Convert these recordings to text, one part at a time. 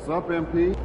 What's up, MP?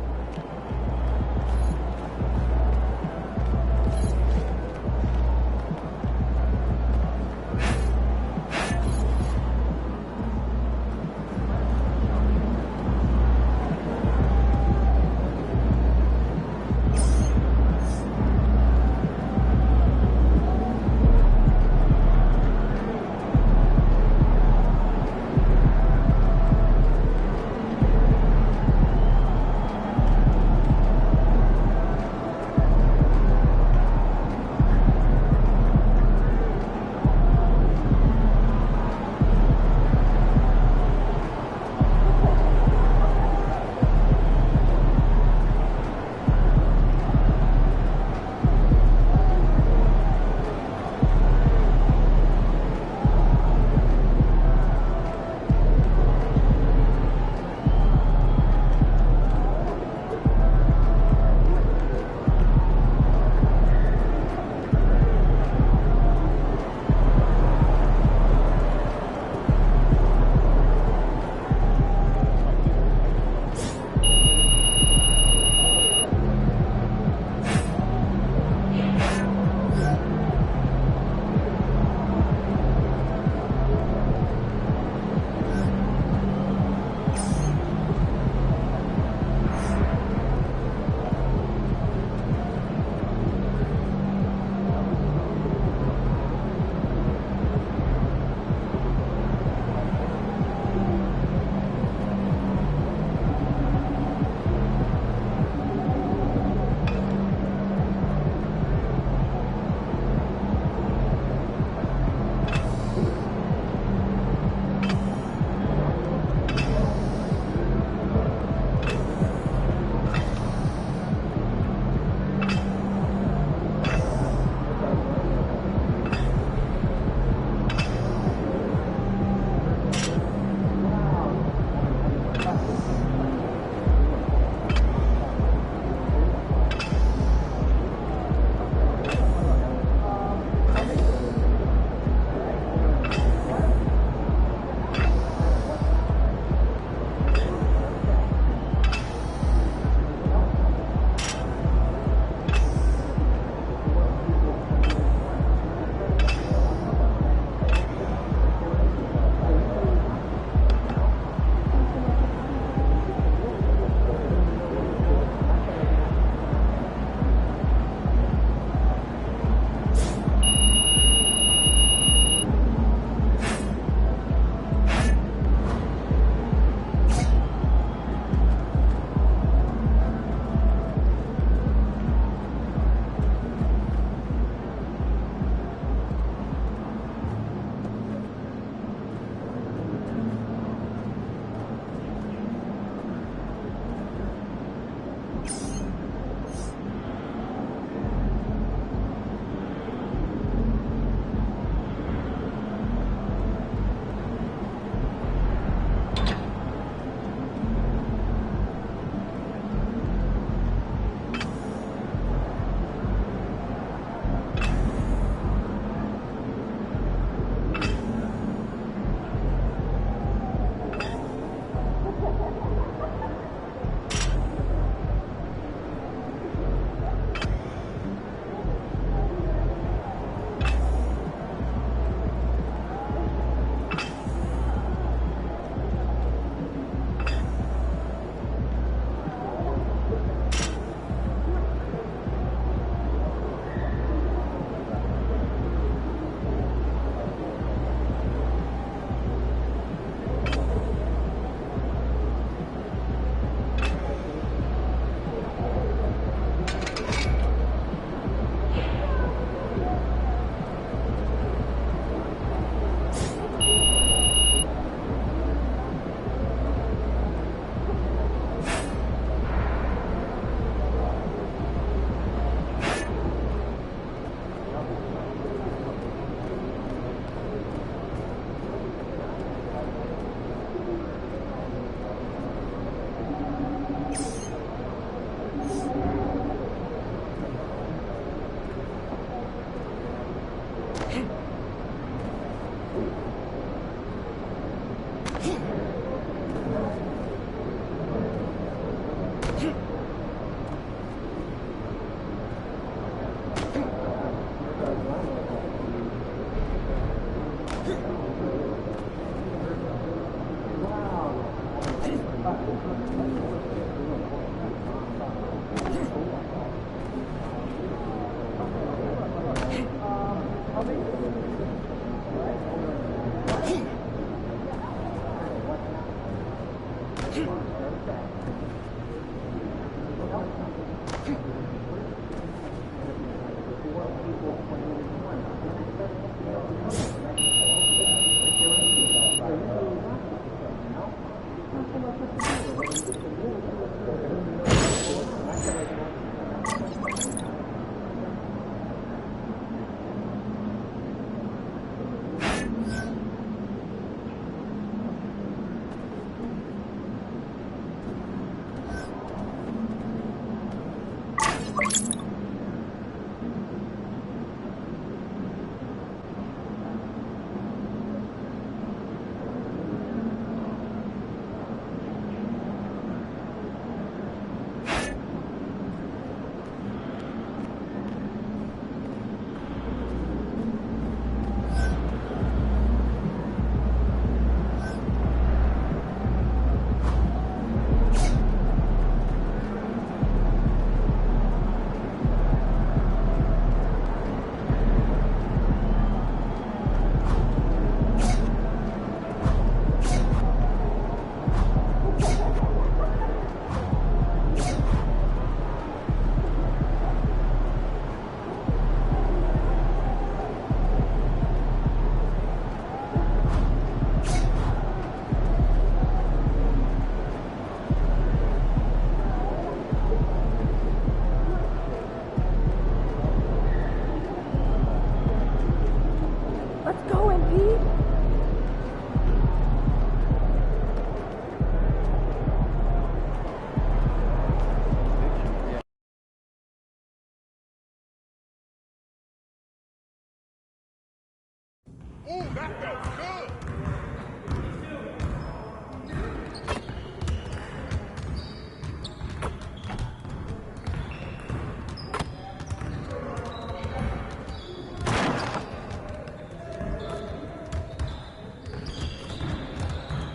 Ooh, that felt good.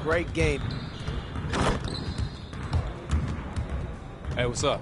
Great game. Hey, what's up?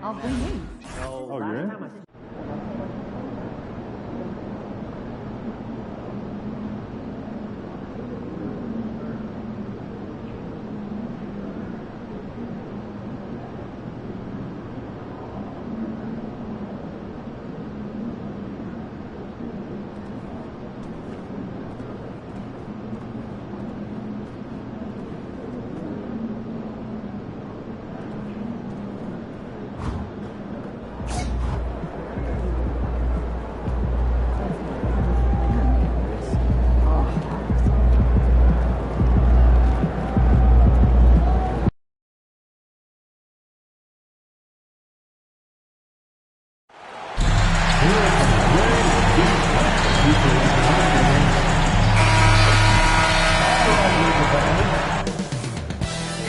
I'll bring in. Oh, you're in?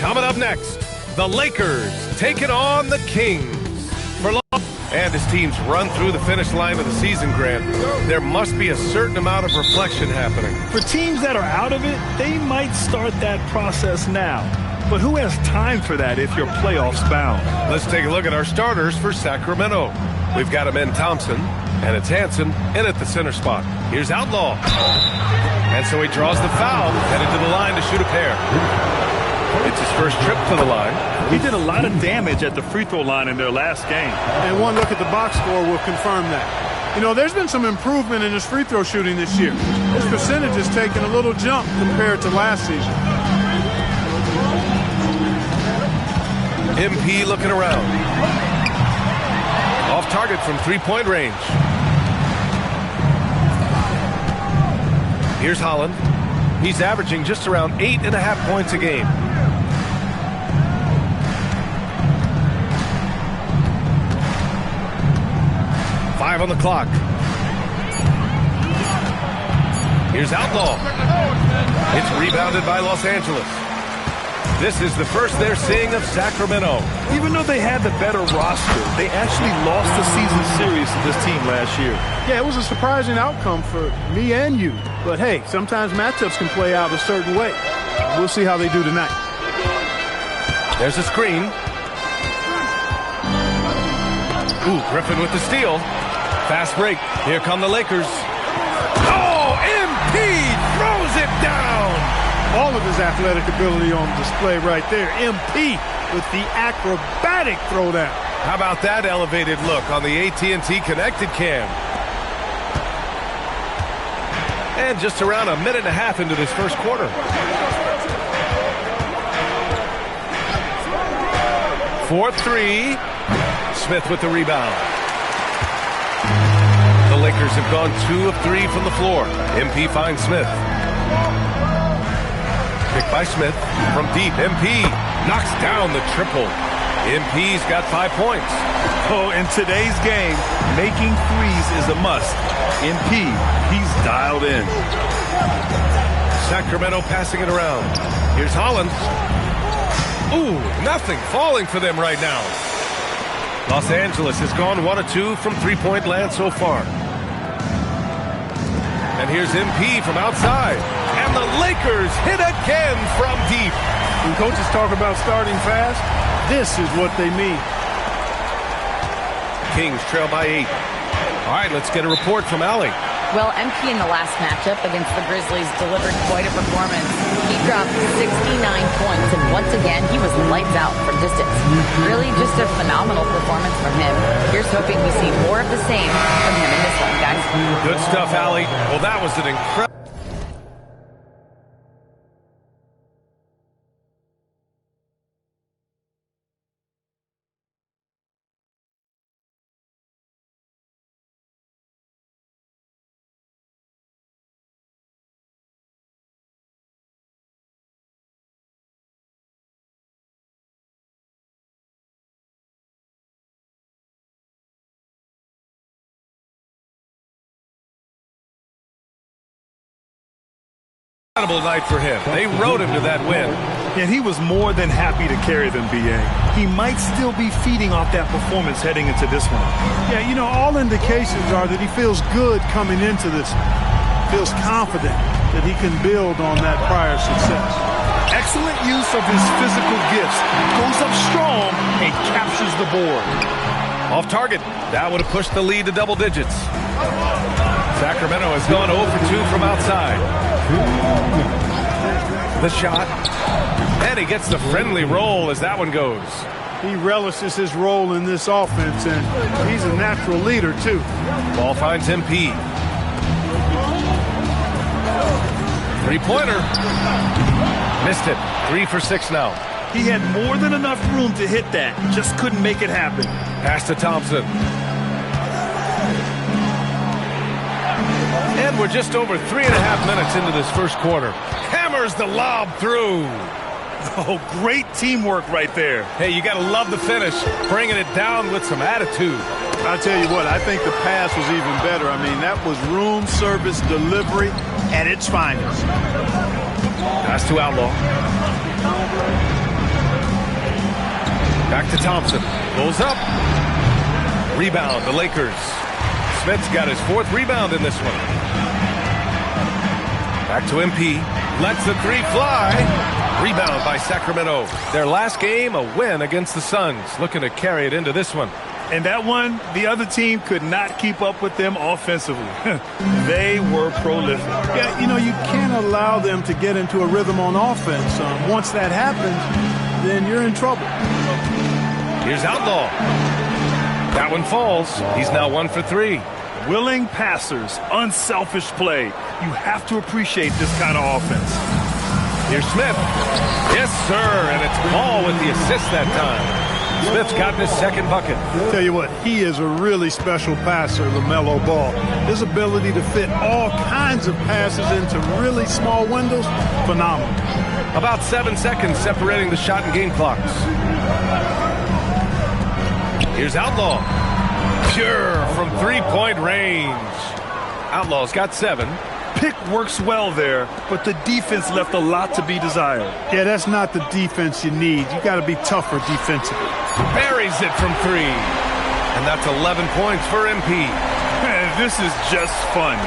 Coming up next, the Lakers taking on the Kings. And as teams run through the finish line of the season, Grant, there must be a certain amount of reflection happening. For teams that are out of it, they might start that process now. But who has time for that if you're playoffs bound? Let's take a look at our starters for Sacramento. We've got in Thompson, and it's Hansen in at the center spot. Here's Outlaw. And so he draws the foul, headed to the line to shoot a pair. It's his first trip to the line. He did a lot of damage at the free throw line in their last game. And one look at the box score will confirm that. You know, there's been some improvement in his free throw shooting this year. His percentage has taken a little jump compared to last season. MP looking around. Off target from three-point range. Here's Holland. He's averaging just around 8.5 points a game. Five on the clock. Here's Outlaw. It's rebounded by Los Angeles. This is the first they're seeing of Sacramento. Even though they had the better roster, they actually lost the season series to this team last year. Yeah, it was a surprising outcome for me and you. But hey, sometimes matchups can play out a certain way. We'll see how they do tonight. There's a screen. Ooh, Griffin with the steal. Fast break. Here come the Lakers. Oh, MP throws it down. All of his athletic ability on display right there. MP with the acrobatic throwdown. How about that elevated look on the AT&T connected cam? And just around a minute and a half into this first quarter. 4-3. Smith with the rebound. The Lakers have gone 2 of 3 from the floor. MP finds Smith. Picked by Smith from deep. MP knocks down the triple. MP's got 5 points. Oh, in today's game, making threes is a must. MP, he's dialed in. Sacramento passing it around. Here's Holland. Ooh, nothing falling for them right now. Los Angeles has gone 1 of 2 from three-point land so far. And here's MP from outside. And the Lakers hit again from deep. When coaches talk about starting fast, this is what they mean. Kings trail by 8. All right, let's get a report from Allie. Well, MP in the last matchup against the Grizzlies delivered quite a performance. He dropped 69 points, and once again, he was lights out from distance. Really just a phenomenal performance from him. Here's hoping we see more of the same from him in this one, guys. Good stuff, Allie. Well, that was an incredible... incredible night for him. They rode him to that win. And he was more than happy to carry them, B.A. He might still be feeding off that performance heading into this one. Yeah, you know, all indications are that he feels good coming into this one. Feels confident that he can build on that prior success. Excellent use of his physical gifts. Goes up strong and he captures the board. Off target. That would have pushed the lead to double digits. Sacramento has gone 0 for 2 from outside. The shot. And he gets the friendly roll as that one goes. He relishes his role in this offense, and he's a natural leader, too. Ball finds MP. Three-pointer. Missed it. 3 for 6 now. He had more than enough room to hit that. Just couldn't make it happen. Pass to Thompson. And we're just over 3.5 minutes into this first quarter. Hammers the lob through. Oh, great teamwork right there. Hey, you got to love the finish. Bringing it down with some attitude. I'll tell you what, I think the pass was even better. I mean, that was room service delivery at its finest. Pass to Outlaw. Back to Thompson. Goes up. Rebound, the Lakers. Smith's got his 4th rebound in this one. Back to MP. Lets the 3 fly. Rebound by Sacramento. Their last game, a win against the Suns. Looking to carry it into this one. And that one, the other team could not keep up with them offensively. They were prolific. Yeah, you know, you can't allow them to get into a rhythm on offense. Once that happens, then you're in trouble. Here's Outlaw. That one falls. He's now 1 for 3. Willing passers, unselfish play. You have to appreciate this kind of offense. Here's Smith. Yes, sir, and it's Ball with the assist that time. Smith's gotten his 2nd bucket. Tell you what, he is a really special passer, LaMelo Ball. His ability to fit all kinds of passes into really small windows, phenomenal. About 7 seconds separating the shot and game clocks. Here's Outlaw. Pure from 3-point range. Outlaw's got 7. Pick works well there, but the defense left a lot to be desired. Yeah, that's not the defense you need. You got to be tougher defensively. Buries it from 3. And that's 11 points for MP. Man, this is just fun.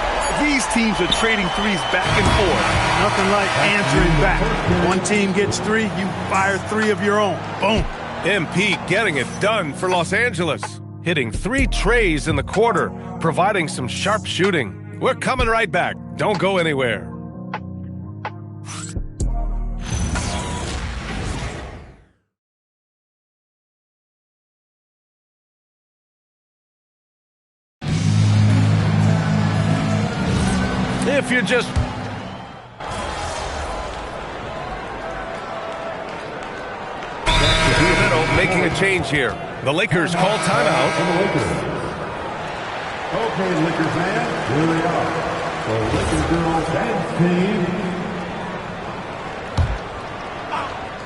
These teams are trading threes back and forth. Nothing like answering back. One team gets 3, you fire 3 of your own. Boom. MP getting it done for Los Angeles. Hitting 3 trays in the quarter, providing some sharp shooting. We're coming right back. Don't go anywhere. If you're just... making a change here. The Lakers call timeout. Okay, Lakers fans, here they are. The Lakers girls dance team.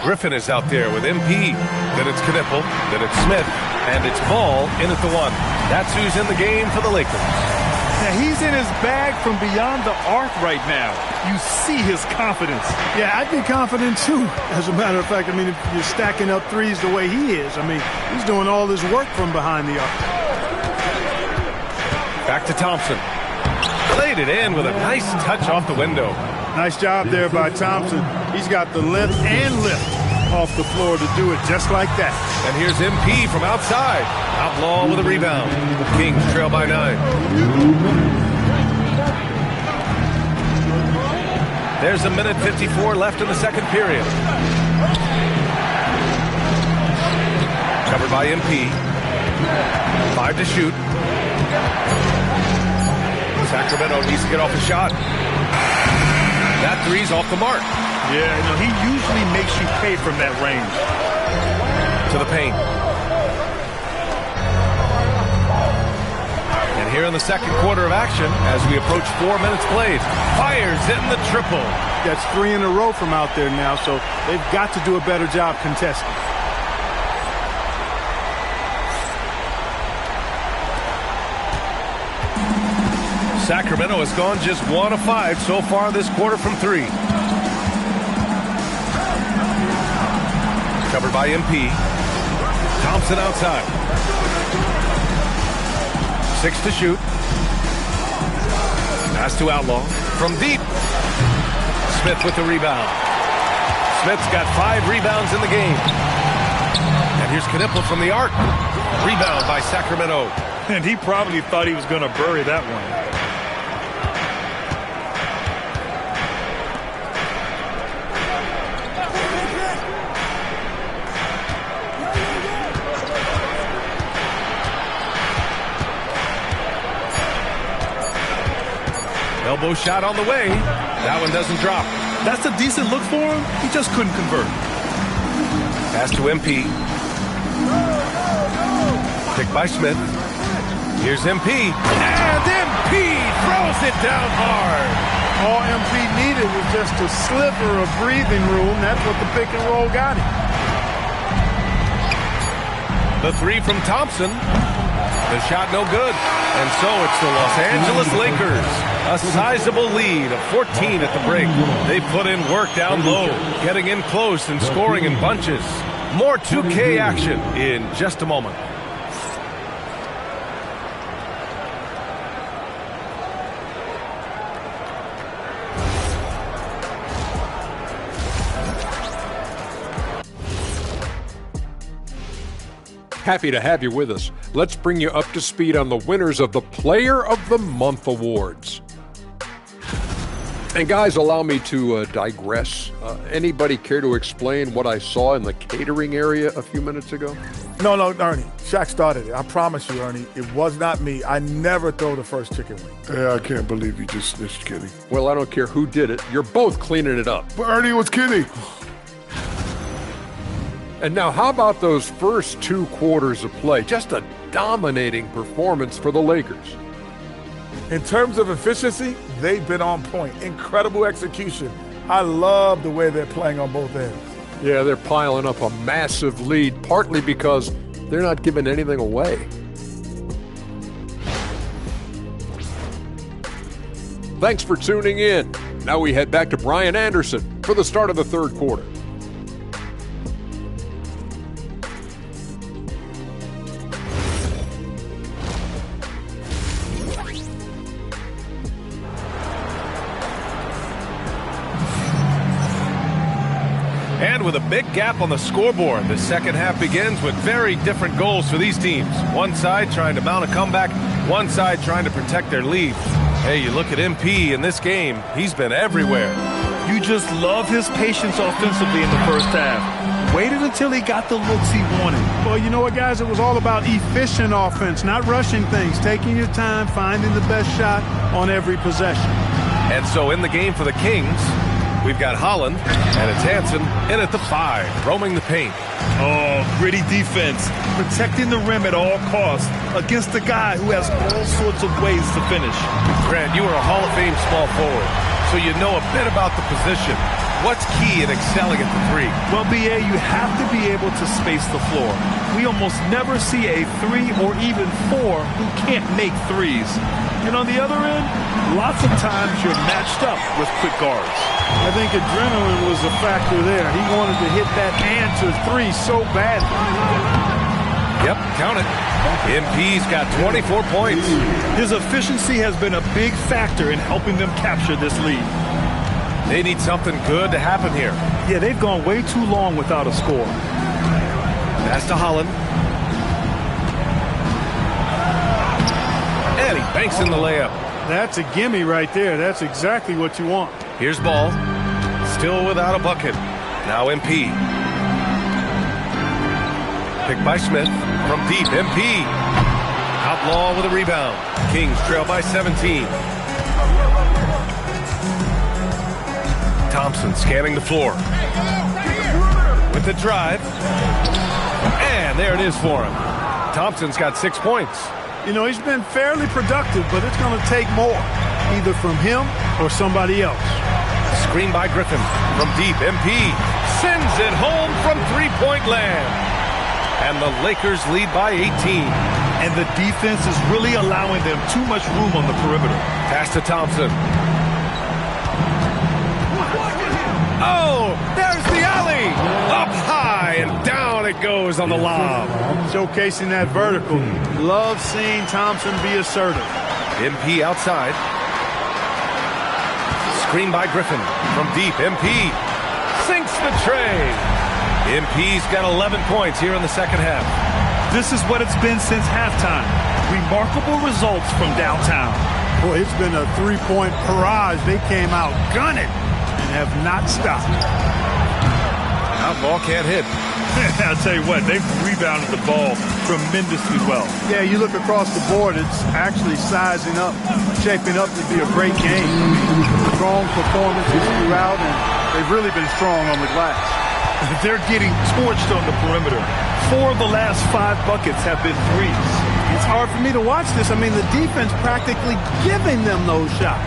Griffin is out there with MP. Then it's Knipple. Then it's Smith. And it's Ball in at the 1. That's who's in the game for the Lakers. Now, he's in his bag from beyond the arc right now. You see his confidence. Yeah, I'd be confident, too. As a matter of fact, I mean, if you're stacking up threes the way he is, I mean, he's doing all his work from behind the arc. Back to Thompson. Played it in with a nice touch off the window. Nice job there by Thompson. He's got the length and lift off the floor to do it just like that. And here's MP from outside. Outlaw with a rebound. Kings trail by 9. There's a minute 54 left in the second period. Covered by MP. 5 to shoot. Sacramento needs to get off a shot. That 3's off the mark. Yeah, no, he usually makes you pay from that range. To the paint. And here in the second quarter of action, as we approach 4 minutes played, fires in the triple. That's 3 in a row from out there now, so they've got to do a better job contesting. Sacramento has gone just 1 of 5 so far this quarter from 3. Covered by MP. Thompson outside. 6 to shoot. Pass to Outlaw. From deep. Smith with the rebound. Smith's got 5 rebounds in the game. And here's Knipple from the arc. Rebound by Sacramento. And he probably thought he was going to bury that one. Elbow shot on the way. That one doesn't drop. That's a decent look for him. He just couldn't convert. Pass to MP. Picked by Smith. Here's MP. And MP throws it down hard. All MP needed was just a sliver of breathing room. That's what the pick and roll got him. The three from Thompson. The shot no good. And so it's the Los Angeles Lakers. A sizable lead of 14 at the break. They put in work down low, getting in close and scoring in bunches. More 2K action in just a moment. Happy to have you with us. Let's bring you up to speed on the winners of the Player of the Month awards. And guys, allow me to digress. Anybody care to explain what I saw in the catering area a few minutes ago? No, Ernie. Shaq started it. I promise you, Ernie. It was not me. I never throw the first chicken wing. Yeah, I can't believe you just snitched Kenny. Well, I don't care who did it. You're both cleaning it up. But Ernie, it was Kenny. And now, how about those first 2 quarters of play? Just a dominating performance for the Lakers. In terms of efficiency, they've been on point. Incredible execution. I love the way they're playing on both ends. Yeah, they're piling up a massive lead, partly because they're not giving anything away. Thanks for tuning in. Now we head back to Brian Anderson for the start of the third quarter. And with a big gap on the scoreboard, the second half begins with very different goals for these teams. One side trying to mount a comeback, one side trying to protect their lead. Hey, you look at MP in this game, he's been everywhere. You just love his patience offensively in the first half. Waited until he got the looks he wanted. Well, you know what, guys? It was all about efficient offense, not rushing things, taking your time, finding the best shot on every possession. And so in the game for the Kings, we've got Holland, and it's Hansen in at the 5, roaming the paint. Oh, gritty defense. Protecting the rim at all costs against a guy who has all sorts of ways to finish. Grant, you are a Hall of Fame small forward, so you know a bit about the position. What's key in excelling at the 3? Well, B.A., you have to be able to space the floor. We almost never see a 3 or even 4 who can't make threes. And on the other end, lots of times you're matched up with quick guards. I think adrenaline was a factor there. He wanted to hit that answer 3 so badly. Yep, count it. MP's got 24 points. His efficiency has been a big factor in helping them capture this lead. They need something good to happen here. Yeah, they've gone way too long without a score. Pass to Holland. And he banks in the layup. That's a gimme right there. That's exactly what you want. Here's Ball. Still without a bucket. Now MP. Picked by Smith. From deep, MP. Outlaw with a rebound. Kings trail by 17. Thompson scanning the floor. With the drive. And there it is for him. Thompson's got 6 points. You know, he's been fairly productive, but it's going to take more, either from him or somebody else. Screen by Griffin. From deep, MP sends it home from three-point land. And the Lakers lead by 18. And the defense is really allowing them too much room on the perimeter. Pass to Thompson. Oh, there's the alley. Up high and down it goes on the lob. Showcasing that vertical. Love seeing Thompson be assertive. MP outside. Screen by Griffin. From deep, MP sinks the tray. MP's got 11 points here in the second half. This is what it's been since halftime. Remarkable results from downtown. Boy, it's been a three-point barrage. They came out gunning and have not stopped. Outlaw can't hit. I'll tell you what, they've rebounded the ball tremendously well. Yeah, you look across the board, it's actually sizing up, shaping up to be a great game. Strong performances throughout, and they've really been strong on the glass. They're getting torched on the perimeter. 4 of the last 5 buckets have been threes. It's hard for me to watch this. I mean, the defense practically giving them those shots.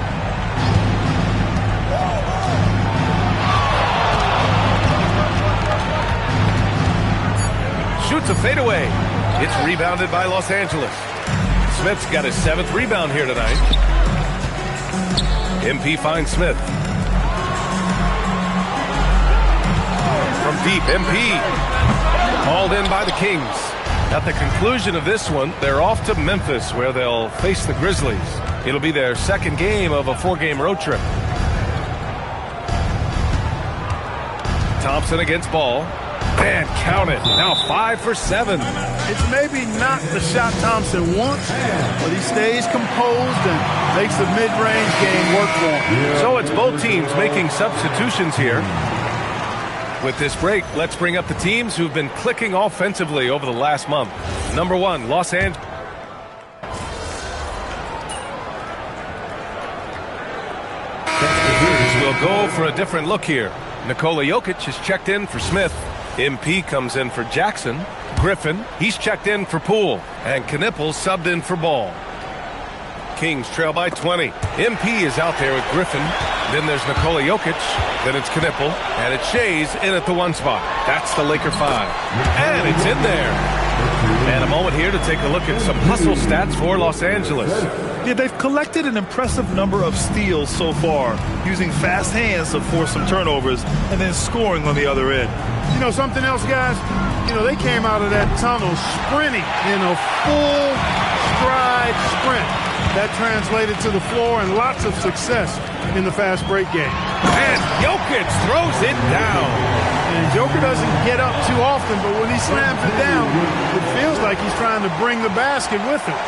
Shoots a fadeaway. It's rebounded by Los Angeles. Smith's got his 7th rebound here tonight. MP finds Smith. From deep, MP. Hauled in by the Kings. At the conclusion of this one, they're off to Memphis, where they'll face the Grizzlies. It'll be their second game of a 4-game road trip. Thompson against Ball. And count it. Now 5 for 7. It's maybe not the shot Thompson wants, but he stays composed and makes the mid-range game work for him. So it's both teams making substitutions here. With this break, let's bring up the teams who've been clicking offensively over the last month. Number 1, Los Angeles. We'll go for a different look here. Nikola Jokic is checked in for Smith. MP comes in for Jackson. Griffin, he's checked in for Poole. And Knippel subbed in for Ball. Kings trail by 20. MP is out there with Griffin. Then there's Nikola Jokic. Then it's Knippel. And it's Shays in at the 1 spot. That's the Laker 5. And it's in there. And a moment here to take a look at some hustle stats for Los Angeles. Yeah, they've collected an impressive number of steals so far, using fast hands to force some turnovers and then scoring on the other end. You know something else, guys? You know, they came out of that tunnel sprinting in a full stride sprint. That translated to the floor and lots of success in the fast break game. And Jokic throws it down. And Joker doesn't get up too often, but when he slams it down, it feels like he's trying to bring the basket with him.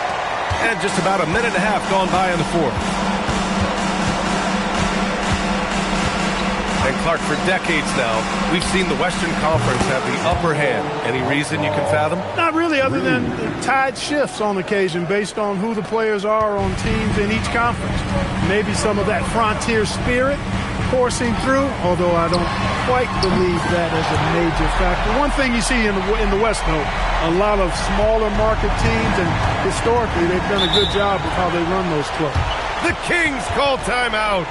And just about a minute and a half gone by in the 4th. And Clark, for decades now, we've seen the Western Conference have the upper hand. Any reason you can fathom? Not really, other than tide shifts on occasion based on who the players are on teams in each conference. Maybe some of that frontier spirit coursing through, although I don't quite believe that as a major factor. One thing you see in the West, though, a lot of smaller market teams, and historically they've done a good job of how they run those clubs. The Kings call timeout.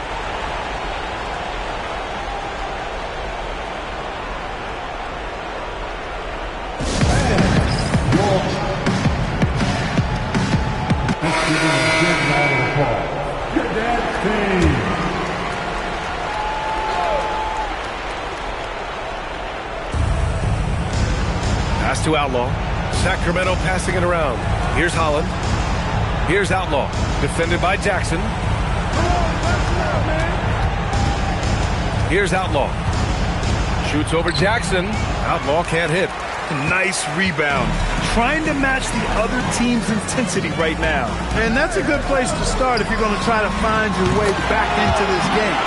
Pass to Outlaw. Sacramento passing it around. Here's Holland. Here's Outlaw. Defended by Jackson. Here's Outlaw. Shoots over Jackson. Outlaw can't hit. Nice rebound. Trying to match the other team's intensity right now. And that's a good place to start if you're going to try to find your way back into this game.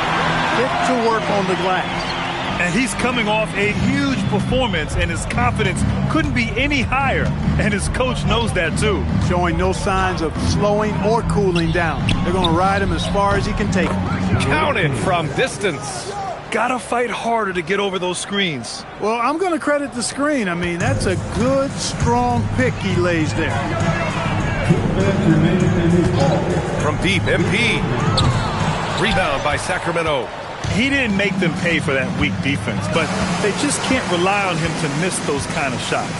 Get to work on the glass. And he's coming off a huge performance, and his confidence couldn't be any higher. And his coach knows that, too. Showing no signs of slowing or cooling down. They're going to ride him as far as he can take him. Count it from distance. Gotta fight harder to get over those screens. Well, I'm going to credit the screen. I mean, that's a good, strong pick he lays there. From deep, MP. Rebound by Sacramento. He didn't make them pay for that weak defense, but they just can't rely on him to miss those kind of shots.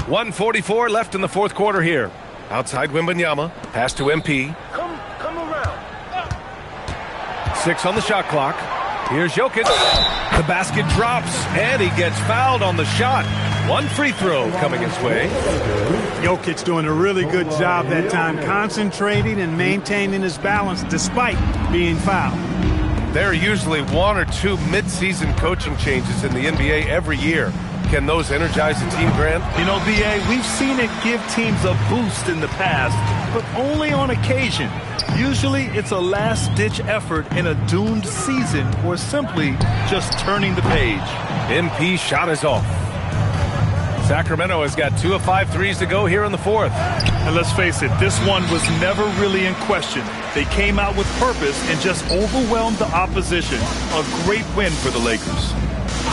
1:44 left in the 4th quarter here. Outside Wembanyama. Pass to MP. Come around. 6 on the shot clock. Here's Jokic. The basket drops, and he gets fouled on the shot. 1 free throw coming his way. Jokic doing a really good job that time, concentrating and maintaining his balance despite being fouled. There are usually one or two mid-season coaching changes in the NBA every year. Can those energize a team, Grant? You know, B.A., we've seen it give teams a boost in the past, but only on occasion. Usually it's a last-ditch effort in a doomed season or simply just turning the page. MP shot is off. Sacramento has got 2 of 5 threes to go here in the fourth. And let's face it, this one was never really in question. They came out with purpose and just overwhelmed the opposition. A great win for the Lakers.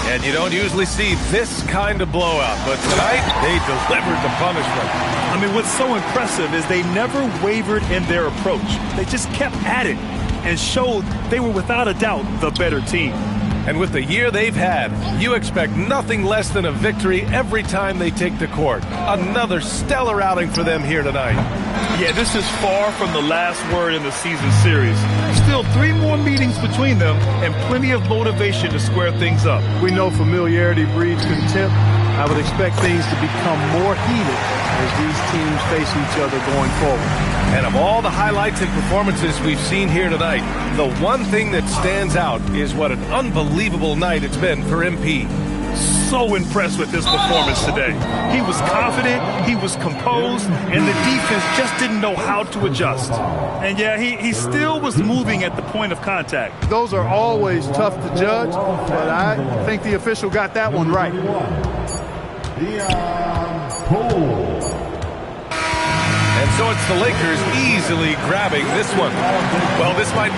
And you don't usually see this kind of blowout, but tonight they delivered the punishment. I mean, what's so impressive is they never wavered in their approach. They just kept at it and showed they were without a doubt the better team. And with the year they've had, you expect nothing less than a victory every time they take the court. Another stellar outing for them here tonight. Yeah, this is far from the last word in the season series. Still 3 more meetings between them and plenty of motivation to square things up. We know familiarity breeds contempt. I would expect things to become more heated as these teams face each other going forward. And of all the highlights and performances we've seen here tonight, the one thing that stands out is what an unbelievable night it's been for MP. So impressed with his performance today. He was confident, he was composed, and the defense just didn't know how to adjust. And yeah, he still was moving at the point of contact. Those are always tough to judge, but I think the official got that one right. And so it's the Lakers easily grabbing this one. Well, this might...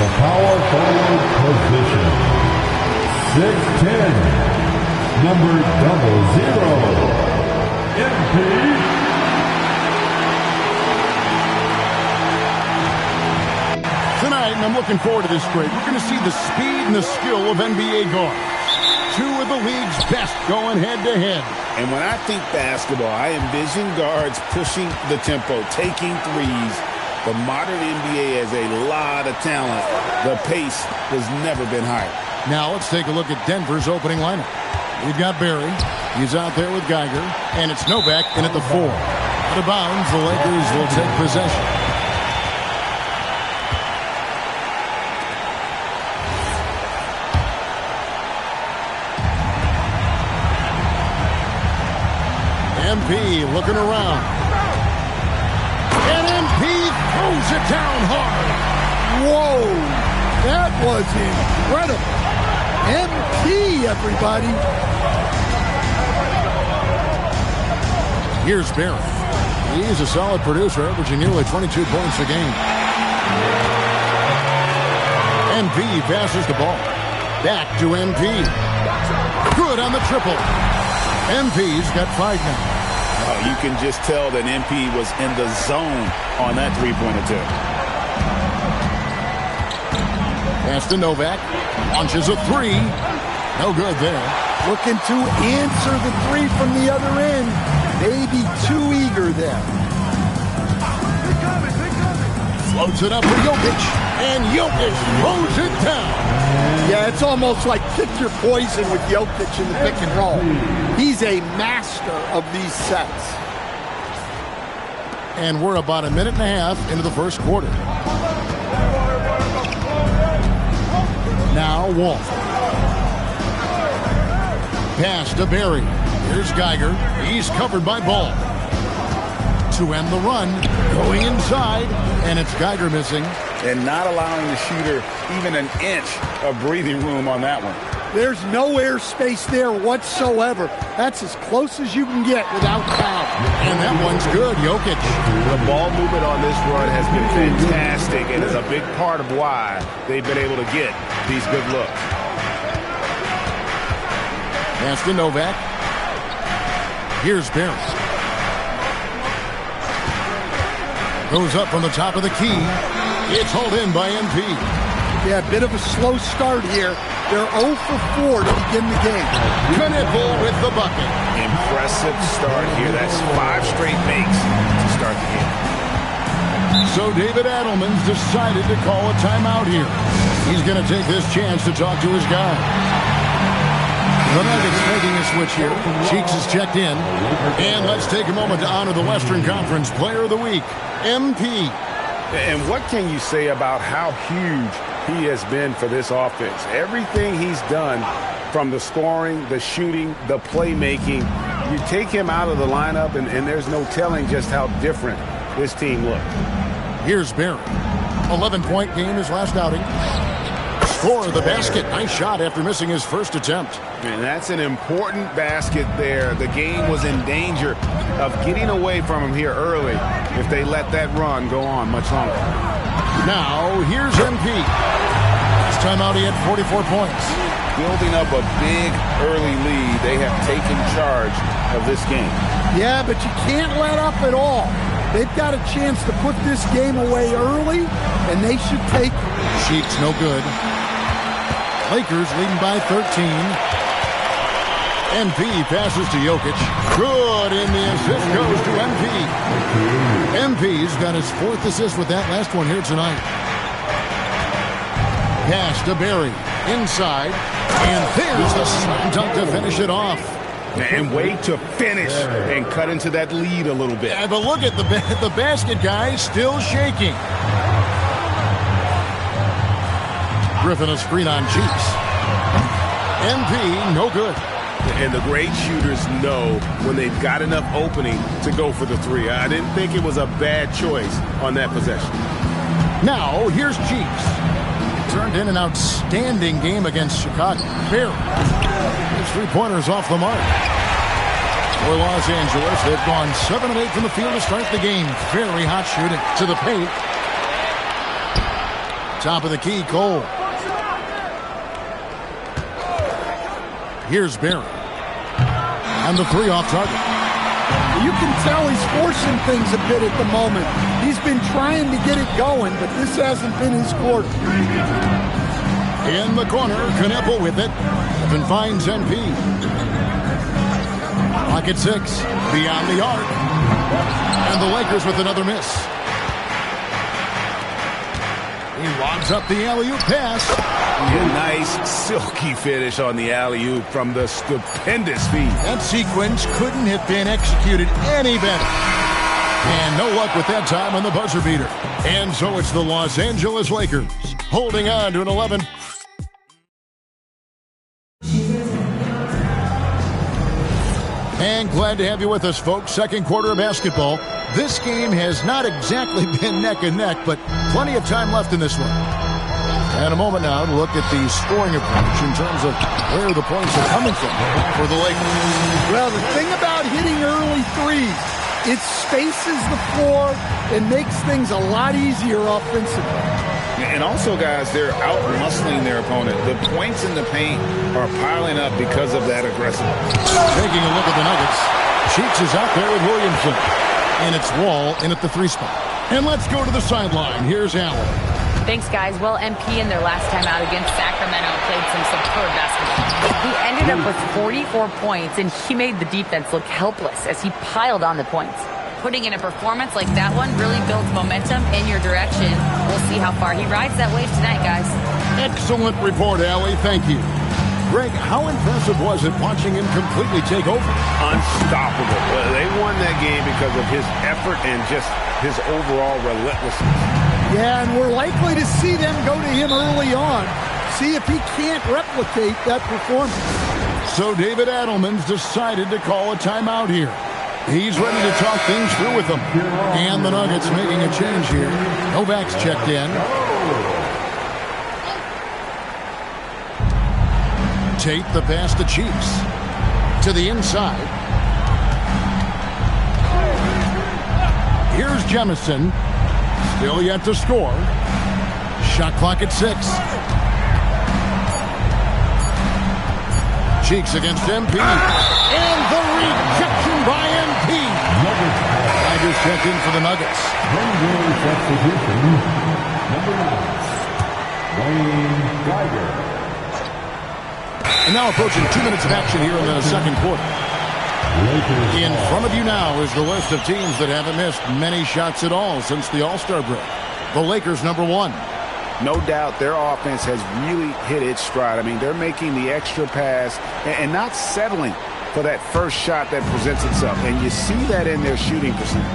the power forward position. 6'10", number 00, MP. Tonight, and I'm looking forward to this grade, we're going to see the speed and the skill of NBA guards. Two of the league's best going head-to-head. And when I think basketball, I envision guards pushing the tempo, taking threes. The modern NBA has a lot of talent. The pace has never been higher. Now let's take a look at Denver's opening lineup. We've got Barry. He's out there with Geiger. And it's Novak in at the 4. Out of bounds, the Lakers will take possession. MP looking around. And MP throws it down hard. Whoa, that was incredible. MP, everybody. Here's Barry. He's a solid producer, averaging nearly 22 points a game. MP passes the ball. Back to MP. Good on the triple. MP's got 5 now. You can just tell that MP was in the zone on that three-point attempt. Pass to Novak. Launches a 3. No good there. Looking to answer the 3 from the other end. Maybe too eager there. Floats it up for Jokic. And Jokic throws it down. Yeah, it's almost like pick your poison with Jokic in the pick and roll. He's a master of these sets. And we're about a minute and a half into the first quarter. Now Wall. Pass to Barry. Here's Geiger. He's covered by Ball. To end the run, going inside, and it's Geiger missing. And not allowing the shooter even an inch of breathing room on that one. There's no airspace there whatsoever. That's as close as you can get without foul. And that one's good, Jokic. The ball movement on this run has been fantastic and is a big part of why they've been able to get these good looks. Pass to Novak. Here's Barry. Goes up from the top of the key. It's hauled in by MP. Yeah, a bit of a slow start here. They're 0 for 4 to begin the game. Knipple with the bucket. Impressive start here. That's 5 straight makes to start the game. So David Adelman's decided to call a timeout here. He's going to take this chance to talk to his guy. The Nuggets making a switch here. Cheeks is checked in. And let's take a moment to honor the Western Conference Player of the Week, MP. And what can you say about how huge he has been for this offense? Everything he's done, from the scoring, the shooting, the playmaking, you take him out of the lineup, and there's no telling just how different this team looks. Here's Barry. 11-point game his last outing. Score the basket. Nice shot after missing his first attempt. And that's an important basket there. The game was in danger of getting away from him here early if they let that run go on much longer. Now, here's MP. Last time out, he had 44 points. Building up a big early lead, they have taken charge of this game. Yeah, but you can't let up at all. They've got a chance to put this game away early, and they should take it. Cheeks no good. Lakers leading by 13. MP passes to Jokic. Good, and the assist goes to MP. MP's got his 4th assist with that last one here tonight. Pass to Barry. Inside. And there's the slam dunk to finish it off. And wait to finish and cut into that lead a little bit. Yeah, but look at the basket, guys, still shaking. Griffin a screen on Cheeks. MP, no good. And the great shooters know when they've got enough opening to go for the 3. I didn't think it was a bad choice on that possession. Now, here's Cheeks. Turned in an outstanding game against Chicago. Barry. His 3-pointers off the mark. For Los Angeles, they've gone 7 of 8 from the field to start the game. Very hot shooting to the paint. Top of the key, Cole. Here's Barry. And the three off target. You can tell he's forcing things a bit at the moment. He's been trying to get it going, but this hasn't been his quarter. In the corner, Kneppel with it. Evan finds MP. Pocket 6, beyond the arc. And the Lakers with another miss. He lobs up the alley-oop pass. A nice, silky finish on the alley-oop from the stupendous feed. That sequence couldn't have been executed any better. And no luck with that time on the buzzer beater. And so it's the Los Angeles Lakers holding on to an 11. And glad to have you with us, folks. Second quarter of basketball. This game has not exactly been neck and neck, but plenty of time left in this one. And a moment now to look at the scoring approach in terms of where the points are coming from for the Lakers. Well, the thing about hitting early threes, it spaces the floor and makes things a lot easier offensively. And also, guys, they're out-muscling their opponent. The points in the paint are piling up because of that aggressiveness. Taking a look at the Nuggets. Cheeks is out there with Williamson. And it's Wall in at the 3 spot. And let's go to the sideline. Here's Allen. Thanks, guys. Well, MP in their last time out against Sacramento played some superb basketball. He ended up with 44 points, and he made the defense look helpless as he piled on the points. Putting in a performance like that one really builds momentum in your direction. We'll see how far he rides that wave tonight, guys. Excellent report, Allie. Thank you. Greg, how impressive was it watching him completely take over? Unstoppable. They won that game because of his effort and just his overall relentlessness. Yeah, and we're likely to see them go to him early on. See if he can't replicate that performance. So David Adelman's decided to call a timeout here. He's ready to talk things through with them. And the Nuggets making a change here. Novak's checked in. Tate the pass to Cheeks. To the inside. Here's Jemison. Still yet to score. Shot clock at 6. Cheeks against MP. And the rejection by MP. I just checked in for the Nuggets. Substitution, number 9, Wayne Geiger. And now approaching 2 minutes of action here in the second quarter. In front of you now is the list of teams that haven't missed many shots at all since the All-Star break. The Lakers, number 1. No doubt their offense has really hit its stride. I mean, they're making the extra pass and not settling for that first shot that presents itself. And you see that in their shooting percentage.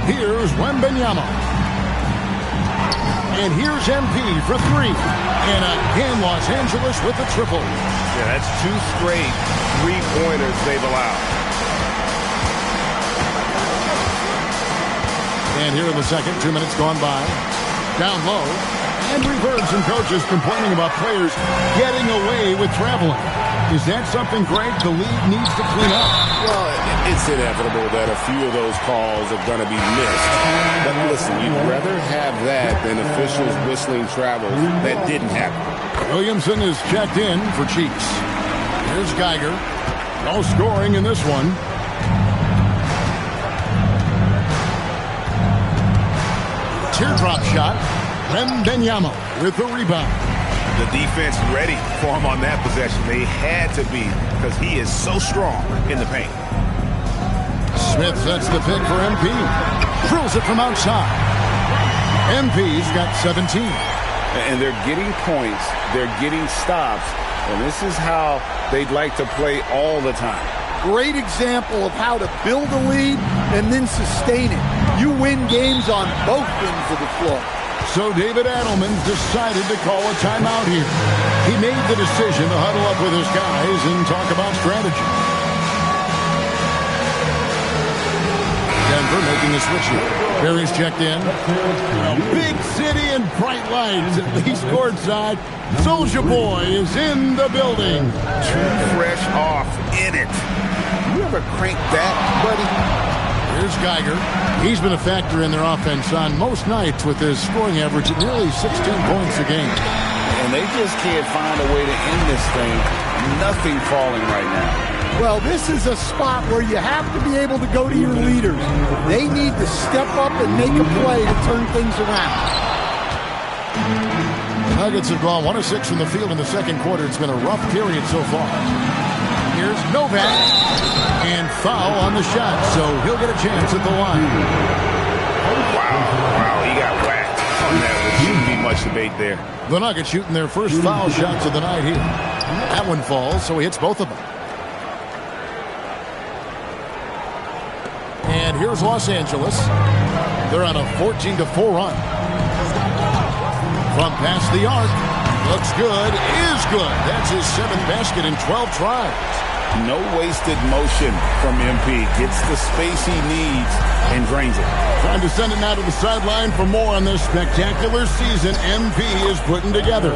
Here's Wembanyama. And here's MP for 3. And again, Los Angeles with the triple. Yeah, that's 2 straight three-pointers they've allowed. And here in the second, 2 minutes gone by. Down low. And we've heard some coaches complaining about players getting away with traveling. Is that something, Greg, the league needs to clean up? Well, it's inevitable that a few of those calls are going to be missed. But listen, you'd rather have that than officials whistling travels that didn't happen. Williamson is checked in for Cheeks. Here's Geiger. No scoring in this one. Teardrop shot. Wembanyama with the rebound. The defense ready for him on that possession. They had to be because he is so strong in the paint. Smith sets the pick for MP. Drills it from outside. MP's got 17. And they're getting points. They're getting stops. And this is how they'd like to play all the time. Great example of how to build a lead and then sustain it. You win games on both ends of the floor. So David Adelman's decided to call a timeout here. He made the decision to huddle up with his guys and talk about strategy. Denver making a switch here. Barry's checked in. A big city and bright lights, at least courtside. Soulja Boy is in the building. Too fresh off in it. You ever crank that, buddy? Here's Here's Geiger. He's been a factor in their offense on most nights with his scoring average at nearly 16 points a game. And they just can't find a way to end this thing. Nothing falling right now. Well, this is a spot where you have to be able to go to your leaders. They need to step up and make a play to turn things around. The Nuggets have gone 1 of 6 from the field in the second quarter. It's been a rough period so far. Here's Novak. And foul on the shot, so he'll get a chance at the line. Wow, he got whacked on that. There shouldn't be much debate there. The Nuggets shooting their first foul shots of the night here. That one falls, so he hits both of them. And here's Los Angeles. They're on a 14-4 run. From past the arc. Looks good. Is good. That's his 7th basket in 12 tries. No wasted motion from MP. Gets the space he needs and drains it. Trying to send it now to the sideline for more on this spectacular season MP is putting together.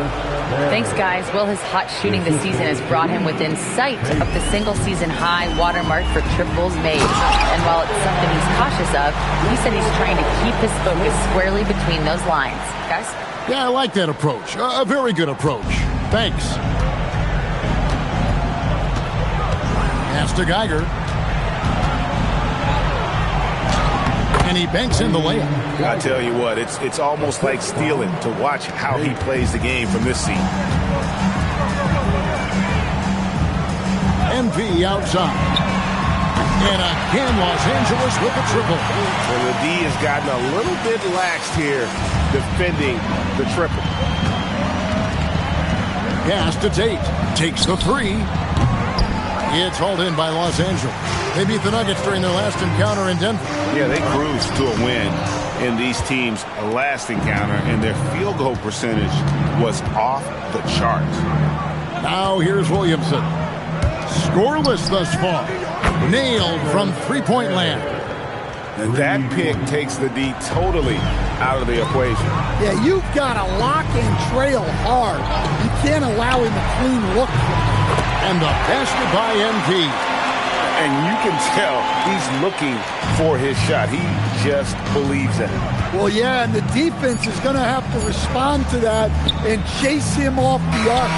Thanks, guys. Will, his hot shooting this season has brought him within sight of the single-season high watermark for triples made. And while it's something he's cautious of, he said he's trying to keep his focus squarely between those lines. Guys? Yeah, I like that approach. A very good approach. Thanks. Pass to Geiger. And he banks in the layup. I tell you what, it's almost like stealing to watch how he plays the game from this seat. MP outside. And again, Los Angeles with a triple. Well, the D has gotten a little bit laxed here defending the triple. Pass to Tate. Takes the 3. It's hauled in by Los Angeles. They beat the Nuggets during their last encounter in Denver. Yeah, they cruised to a win in these teams' last encounter, and their field goal percentage was off the charts. Now here's Williamson. Scoreless thus far. Nailed from three-point land. And that pick takes the D totally out of the equation. Yeah, you've got to lock and trail hard. You can't allow him a clean look. And the basket by MP. And you can tell he's looking for his shot. He just believes in it. Well, yeah, and the defense is going to have to respond to that and chase him off the arc.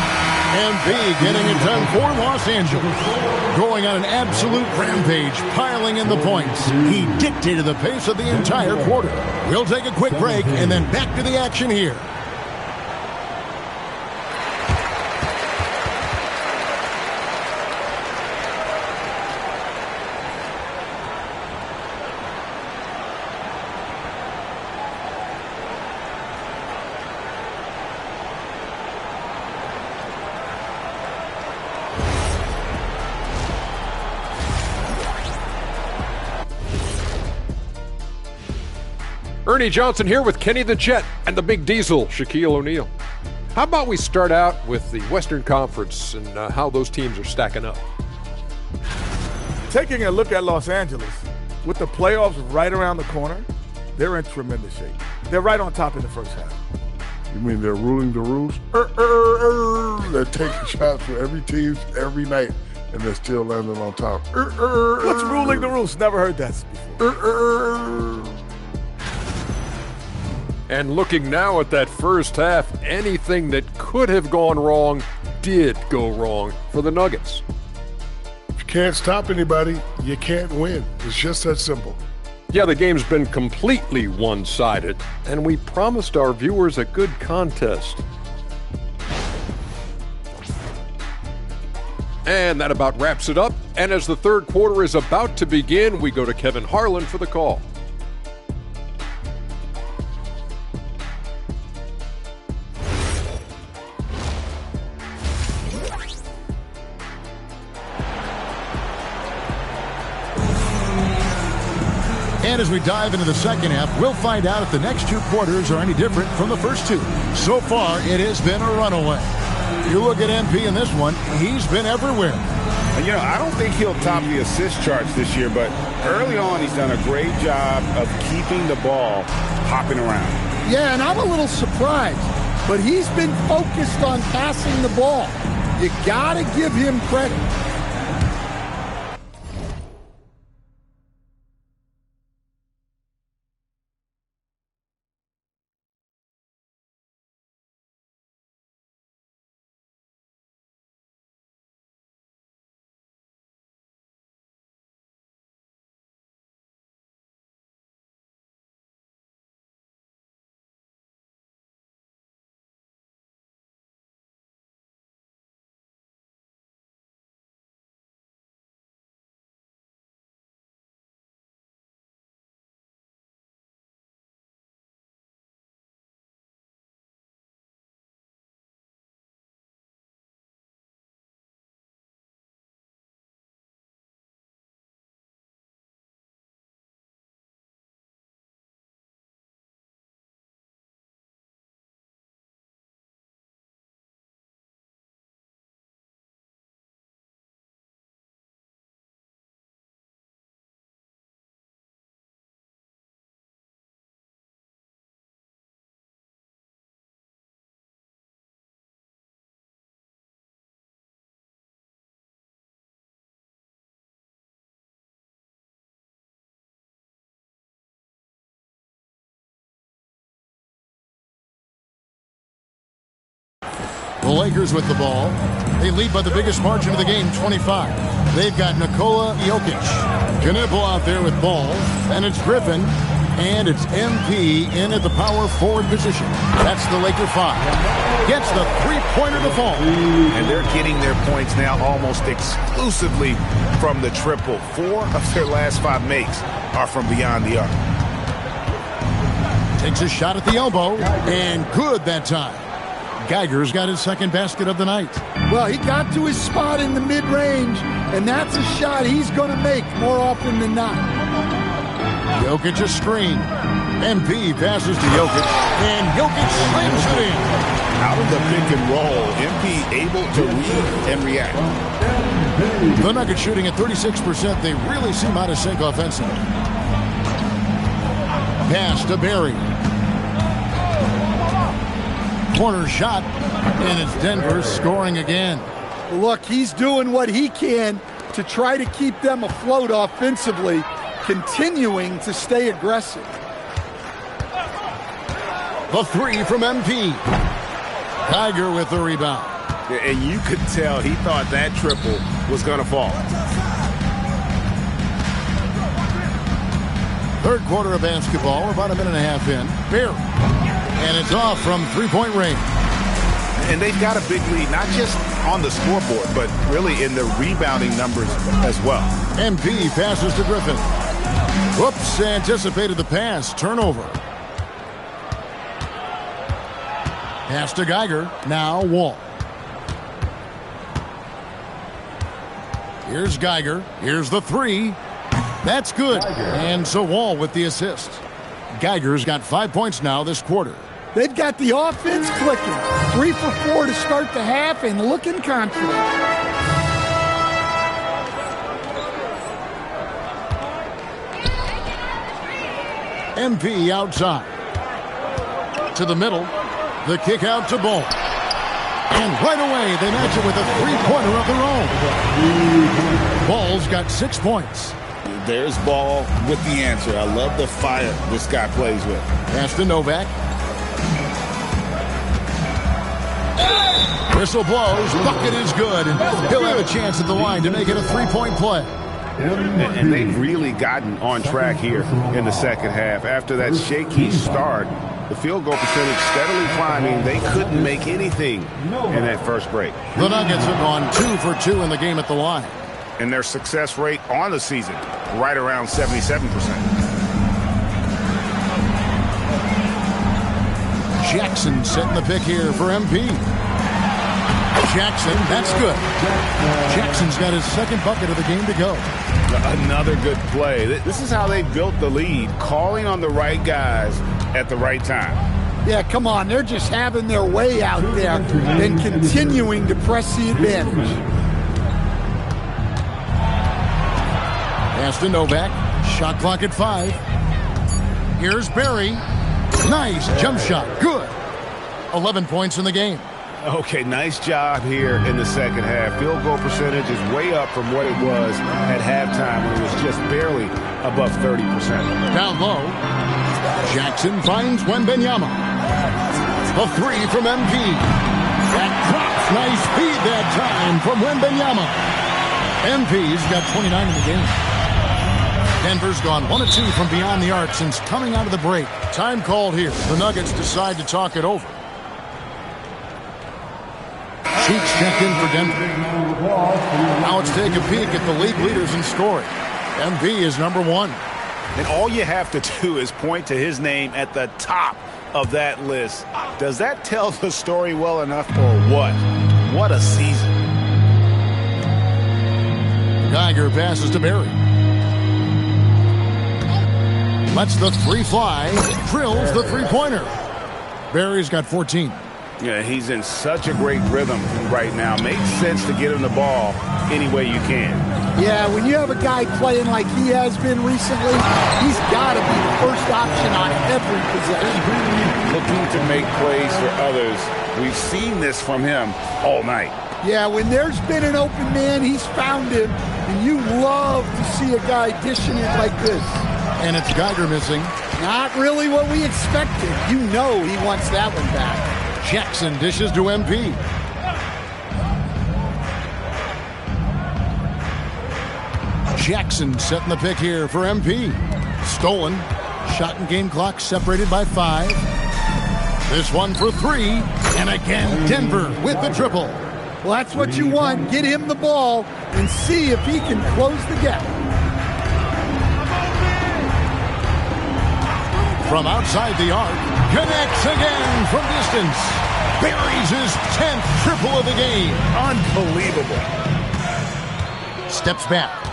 MP getting it done for Los Angeles. Going on an absolute rampage, piling in the points. He dictated the pace of the entire quarter. We'll take a quick break and then back to the action here. Ernie Johnson here with Kenny the Jet and the Big Diesel, Shaquille O'Neal. How about we start out with the Western Conference and how those teams are stacking up? Taking a look at Los Angeles, with the playoffs right around the corner, they're in tremendous shape. They're right on top in the first half. You mean they're ruling the rules? They're taking shots for every team every night, and they're still landing on top. What's ruling the rules? Never heard that before. And looking now at that first half, anything that could have gone wrong did go wrong for the Nuggets. If you can't stop anybody, you can't win. It's just that simple. Yeah, the game's been completely one-sided, and we promised our viewers a good contest. And that about wraps it up. And as the third quarter is about to begin, we go to Kevin Harlan for the call. And as we dive into the second half, we'll find out if the next two quarters are any different from the first two. So far, it has been a runaway. You look at MP in this one, he's been everywhere. And, you know, I don't think he'll top the assist charts this year, but early on he's done a great job of keeping the ball hopping around. Yeah, and I'm a little surprised, but he's been focused on passing the ball. You got to give him credit. The Lakers with the ball. They lead by the biggest margin of the game, 25. They've got Nikola Jokic. Knipple out there with ball. And it's Griffin. And it's MP in at the power forward position. That's the Laker 5. Gets the three-pointer to fall. And they're getting their points now almost exclusively from the triple. 4 of their last 5 makes are from beyond the arc. Takes a shot at the elbow. And good that time. Geiger's got his second basket of the night. Well, he got to his spot in the mid-range, and that's a shot he's going to make more often than not. Jokic a screen. MP passes to Jokic, and Jokic slams it in. Out of the pick and roll, MP able to read and react. The Nuggets shooting at 36%. They really seem out of sync offensively. Pass to Barry. Corner shot, and it's Denver scoring again. Look, he's doing what he can to try to keep them afloat offensively, continuing to stay aggressive. The three from MP. Tiger with the rebound. And you could tell he thought that triple was going to fall. Third quarter of basketball. We're about a minute and a half in. Barry. And it's off from three-point range. And they've got a big lead, not just on the scoreboard, but really in the rebounding numbers as well. MP passes to Griffin. Whoops, anticipated the pass. Turnover. Pass to Geiger. Now Wall. Here's Geiger. Here's the three. That's good. And so Wall with the assist. Geiger's got 5 points now this quarter. They've got the offense clicking. 3 for 4 to start the half and looking confident. MP outside. To the middle. The kick out to Ball. And right away, they match it with a three-pointer of their own. Ball's got 6 points. There's Ball with the answer. I love the fire this guy plays with. Pass to Novak. Whistle blows. Bucket is good. And he'll have a chance at the line to make it a three-point play. And they've really gotten on track here in the second half. After that shaky start, the field goal percentage steadily climbing. They couldn't make anything in that first break. The Nuggets have gone 2 for 2 in the game at the line. And their success rate on the season, right around 77%. Jackson setting the pick here for MP. Jackson, that's good. Jackson's got his second bucket of the game to go. Another good play. This is how they built the lead, calling on the right guys at the right time. Yeah, come on. They're just having their way out there and continuing to press the advantage. Pass to Novak. Shot clock at 5. Here's Barry. Nice jump shot. Good. 11 points in the game. Okay, nice job here in the second half. Field goal percentage is way up from what it was at halftime when it was just barely above 30%. Down low. Jackson finds Wembanyama. A three from MP. That drops. Nice speed that time from Wembanyama. MP's got 29 in the game. Denver's gone 1 of 2 from beyond the arc since coming out of the break. Time called here. The Nuggets decide to talk it over. Cheeks checked in for Denver. Now let's take a peek at the league leaders in scoring. MP is number 1. And all you have to do is point to his name at the top of that list. Does that tell the story well enough or what? What a season. Geiger passes to Barry. Lets the three fly. Drills the three-pointer. Barry's got 14. Yeah, he's in such a great rhythm right now. Makes sense to get him the ball any way you can. Yeah, when you have a guy playing like he has been recently, he's got to be the first option on every possession. Looking to make plays for others. We've seen this from him all night. Yeah, when there's been an open man, he's found him, and you love to see a guy dishing it like this. And it's Geiger missing. Not really what we expected. You know he wants that one back. Jackson dishes to MP. Jackson setting the pick here for MP. Stolen. Shot and game clock separated by 5. This one for 3. And again, Denver with the triple. Well, that's what you want. Get him the ball and see if he can close the gap. From outside the arc, connects again from distance. Buries his 10th triple of the game. Unbelievable. Steps back.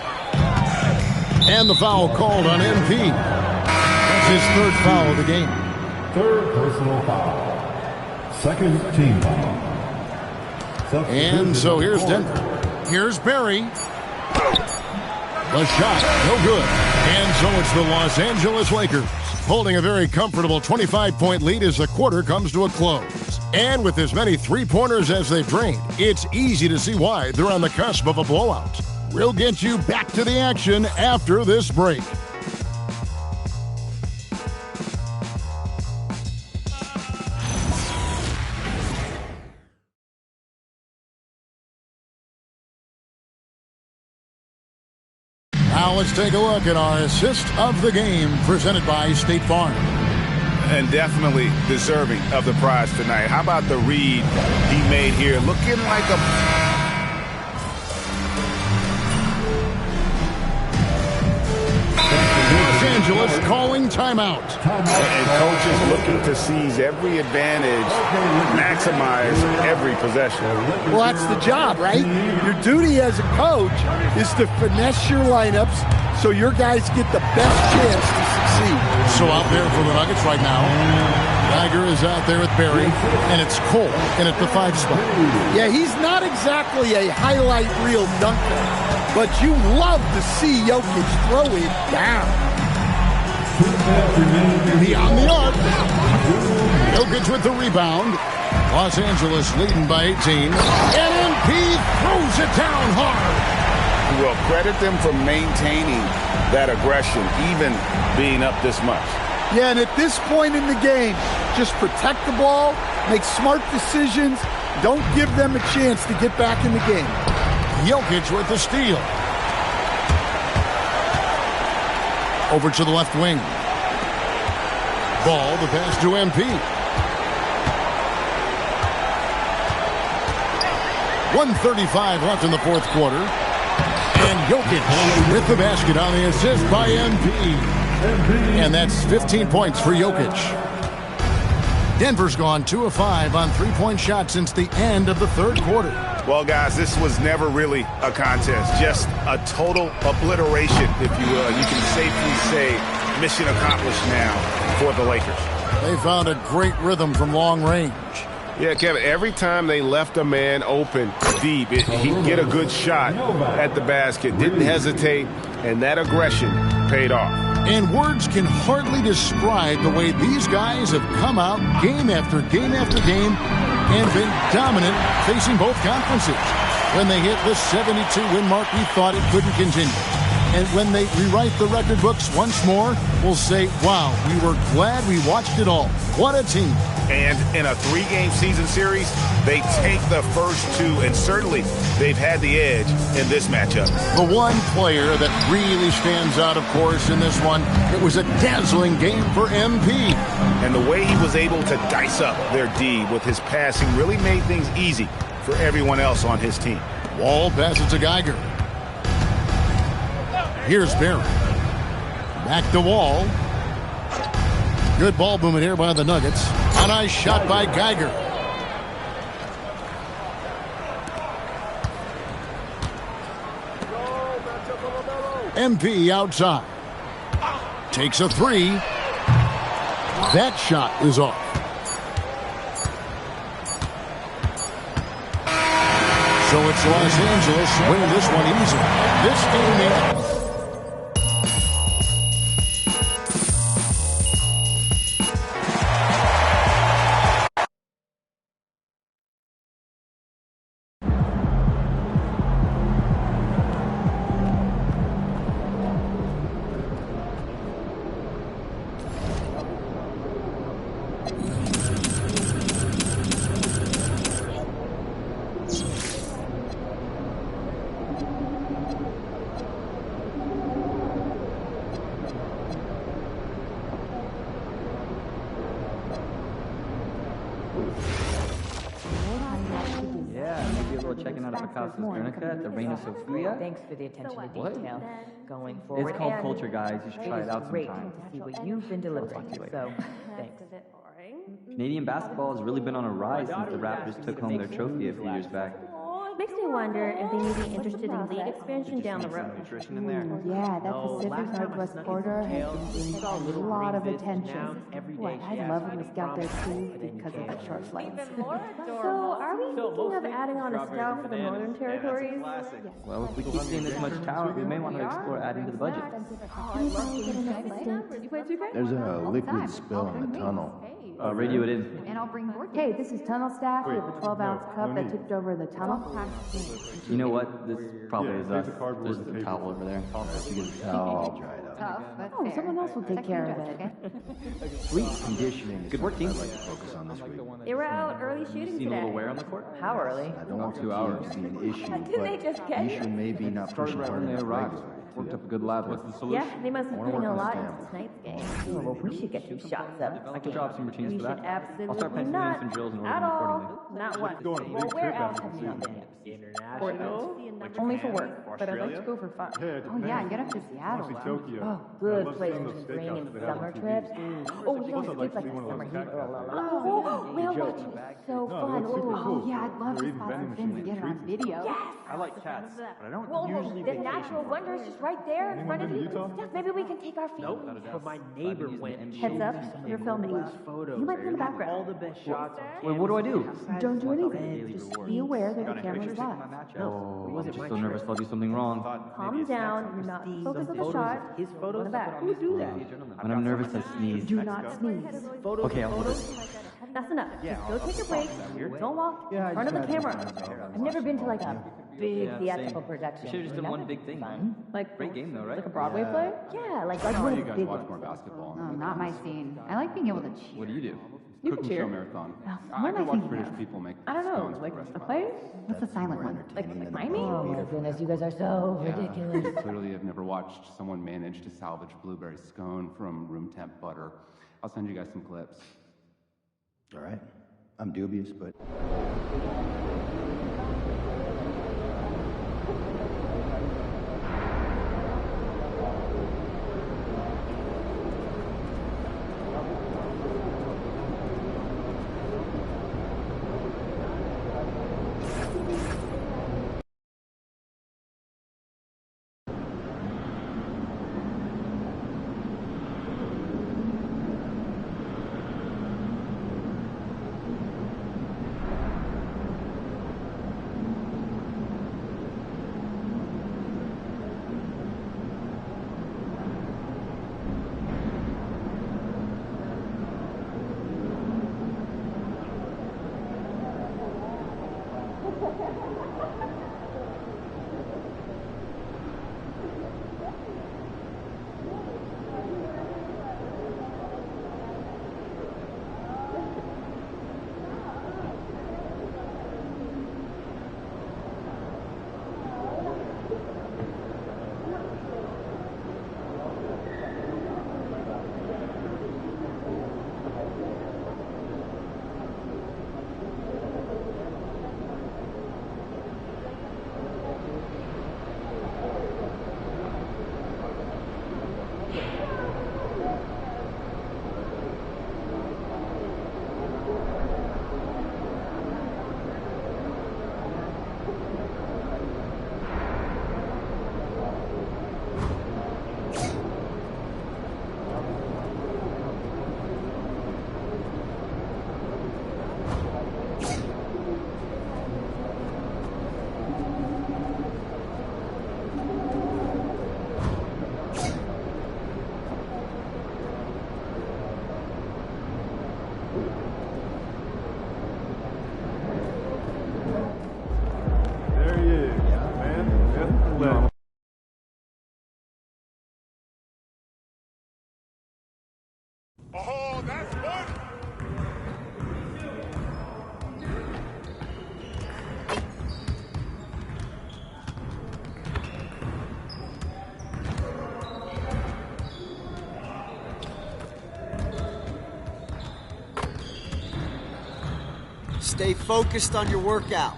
And the foul called on MP. That's his 3rd foul of the game. 3rd personal foul. 2nd team foul. And so here's Denver. Here's Barry. The shot, no good. And so it's the Los Angeles Lakers, holding a very comfortable 25-point lead as the quarter comes to a close. And with as many three-pointers as they've drained, it's easy to see why they're on the cusp of a blowout. We'll get you back to the action after this break. Now let's take a look at our assist of the game presented by State Farm. And definitely deserving of the prize tonight. How about the read he made here? Looking like a... Los Angeles calling timeout. And coaches looking to seize every advantage, maximize every possession. Well, that's the job, right? Your duty as a coach is to finesse your lineups so your guys get the best chance to succeed. So out there for the Nuggets right now, Geiger is out there with Barry, and it's Cole in at the 5 spot. Yeah, he's not exactly a highlight reel dunker, but you love to see Jokic throw it down. Beyond the arc. Jokic with the rebound. Los Angeles leading by 18. And MP throws it down hard. Well, credit them for maintaining that aggression, even being up this much. Yeah, and at this point in the game, just protect the ball, make smart decisions, don't give them a chance to get back in the game. Jokic with the steal. Over to the left wing. Ball, the pass to MP. 1:35 left in the 4th quarter. And Jokic with the basket on the assist by MP. And that's 15 points for Jokic. Denver's gone 2 of 5 on 3-point shots since the end of the 3rd quarter. Well, guys, this was never really a contest. Just a total obliteration, if you will. You can safely say mission accomplished now for the Lakers. They found a great rhythm from long range. Yeah, Kevin, every time they left a man open deep, he'd get a good shot at the basket. Didn't hesitate, and that aggression paid off. And words can hardly describe the way these guys have come out game after game after game and been dominant facing both conferences. When they hit the 72-win mark, we thought it couldn't continue. And when they rewrite the record books once more, we'll say, wow, we were glad we watched it all. What a team. And in a 3-game season series, they take the first 2, and certainly they've had the edge in this matchup. The one player that really stands out, of course, in this one, it was a dazzling game for MP. And the way he was able to dice up their D with his passing really made things easy for everyone else on his team. Wall passes to Geiger. Here's Barry. Back to Wall. Good ball movement here by the Nuggets. A nice shot by Geiger. MP outside. Takes a 3. That shot is off. So it's Los Angeles winning this one easily. This game is... checking out Picasso's Guernica at the Reina Sofia? Thanks for the attention to What? detail. Going forward, It's called and culture, guys. You should try it out is great sometime. to see what you've been delivering. So, thanks. Canadian basketball has really been on a rise since the Raptors took home their trophy a few years back. Makes me wonder if they may be interested in league expansion down the road. Nutrition in there. Yeah, that Pacific Northwest corridor has been getting a lot of attention. Boy, I'd love when we scout there too because of the short flights. So, are we thinking of adding on a scout for the Northern Territories? Well, if we keep seeing this much talent, we may want to explore adding to the budget. You play 2K? There's a liquid spill in the tunnel. Radio it in. And I'll bring board. Hey, this is tunnel staff. We have a 12-ounce cup that tipped over the tunnel. You know what? This probably is us. There's the towel over there. All dried up. Oh, someone else will take care of it. Sweet. Conditioning. Good work, team. I'd like to focus on this week. They were out early shooting Seen a little today. wear on the court? How early? I don't want 2 hours. to see an issue, Didn't they just but get the issue may be not pushing Right hard when they enough arrived. regularly. Worked up a good lather. What's the solution? Yeah, they must be I wanna putting work a on lot this into down. tonight's game. Oh, well, we should get some shots up. I can drop some routines We for should that. absolutely I'll start penciling in not some drills and at ordering all. accordingly. Not one. Well, where else have you been? Portugal? Only for work, but I'd like to go for fun. Oh yeah, get up to Seattle. Oh, good place to bring in summer trips. Oh, you don't skip like a summer heat. Oh, whale watching is so fun. Oh yeah, I'd love to spot some fins and get it on video. Yes! I like cats, but I don't Well, usually the natural wonder is just right there in front of you. Maybe we can take our feet. But my neighbor went. Heads up, you're filming. You might be in the background. All the best shots. Wait, what do I do? Don't do anything. Just be aware that the camera's live. Oh, I'm just so nervous I'll do something wrong. Calm down. You're not focused on the shot. His Go photos to the back. Who do that? When I'm nervous, I sneeze. Do not sneeze. Okay, I'll do this. That's enough. Just go take a break. Don't walk in front of the camera. I've never been to like a big theatrical production. You should have just done one big thing. Like Great game, though, right? Like a Broadway play? Yeah, like one of the big ones. more basketball. No, not my scene. I like being able to cheer. What do you do? You Cooking can cheer. show marathon. what I am I could watch thinking British of? people make I don't know, scones for like breakfast. a play? What's the silent one? Like my name? Oh my goodness, you guys are so ridiculous. I clearly have never watched someone manage to salvage a blueberry scone from room temp butter. I'll send you guys some clips. All right. I'm dubious, but There he is, man. That's the left. Oh, that's one. Stay focused on your workout.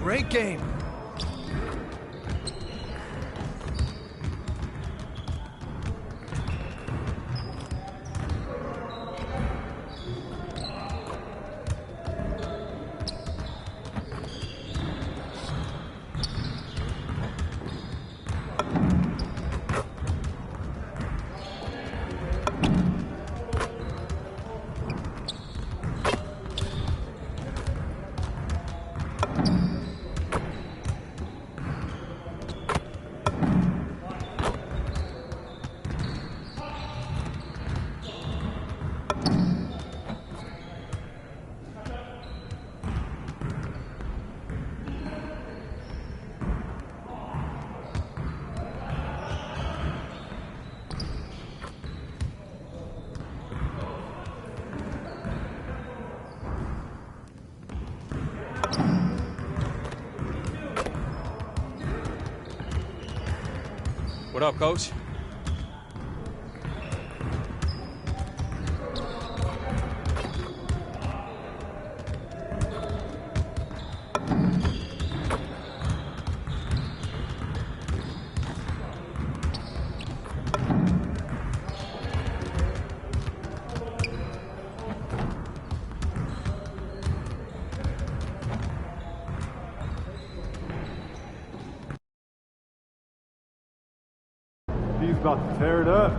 Great game. What up, Coach? He's about to tear it up.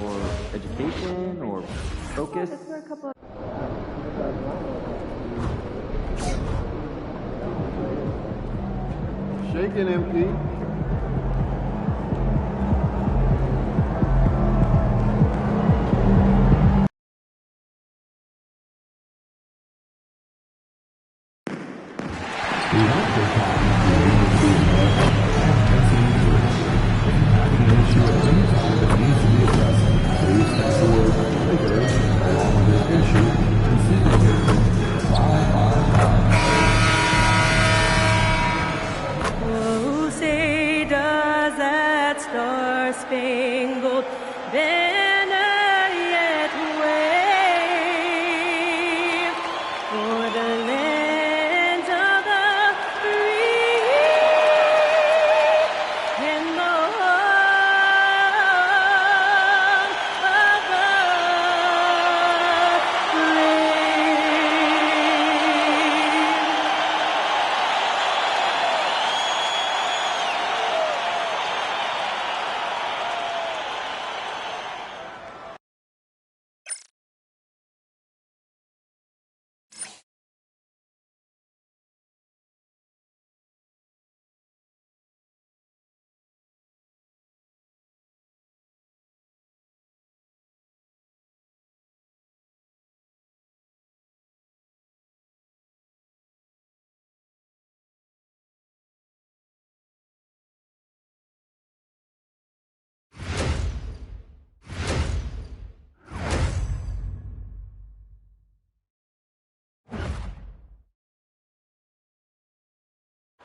Or education, or focus. Shaking MP. Oh, say does that star-spangled banner yet wave for the land of the free and the home of the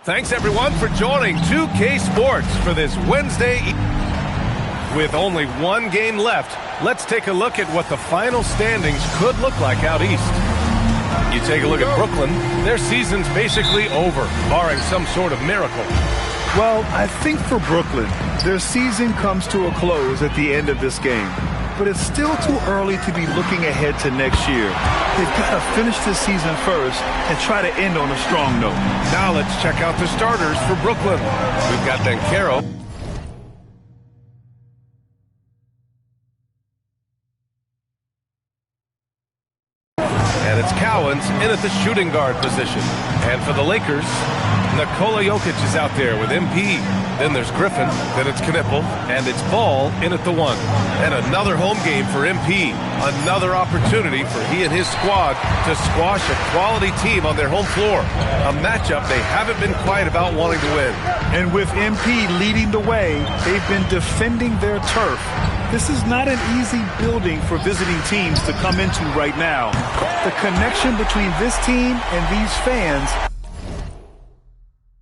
Thanks, everyone, for joining 2K Sports for this Wednesday. With only one game left, let's take a look at what the final standings could look like out east. You take a look at Brooklyn, their season's basically over, barring some sort of miracle. Well, I think for Brooklyn, their season comes to a close at the end of this game. But it's still too early to be looking ahead to next year. They've got to finish this season first and try to end on a strong note. Now let's check out the starters for Brooklyn. We've got Banchero. And it's Cowens in at the shooting guard position. And for the Lakers, Nikola Jokic is out there with MP. Then there's Griffin, then it's Knipple, and it's Ball in at the 1. And another home game for MP. Another opportunity for he and his squad to squash a quality team on their home floor. A matchup they haven't been quiet about wanting to win. And with MP leading the way, they've been defending their turf. This is not an easy building for visiting teams to come into right now. The connection between this team and these fans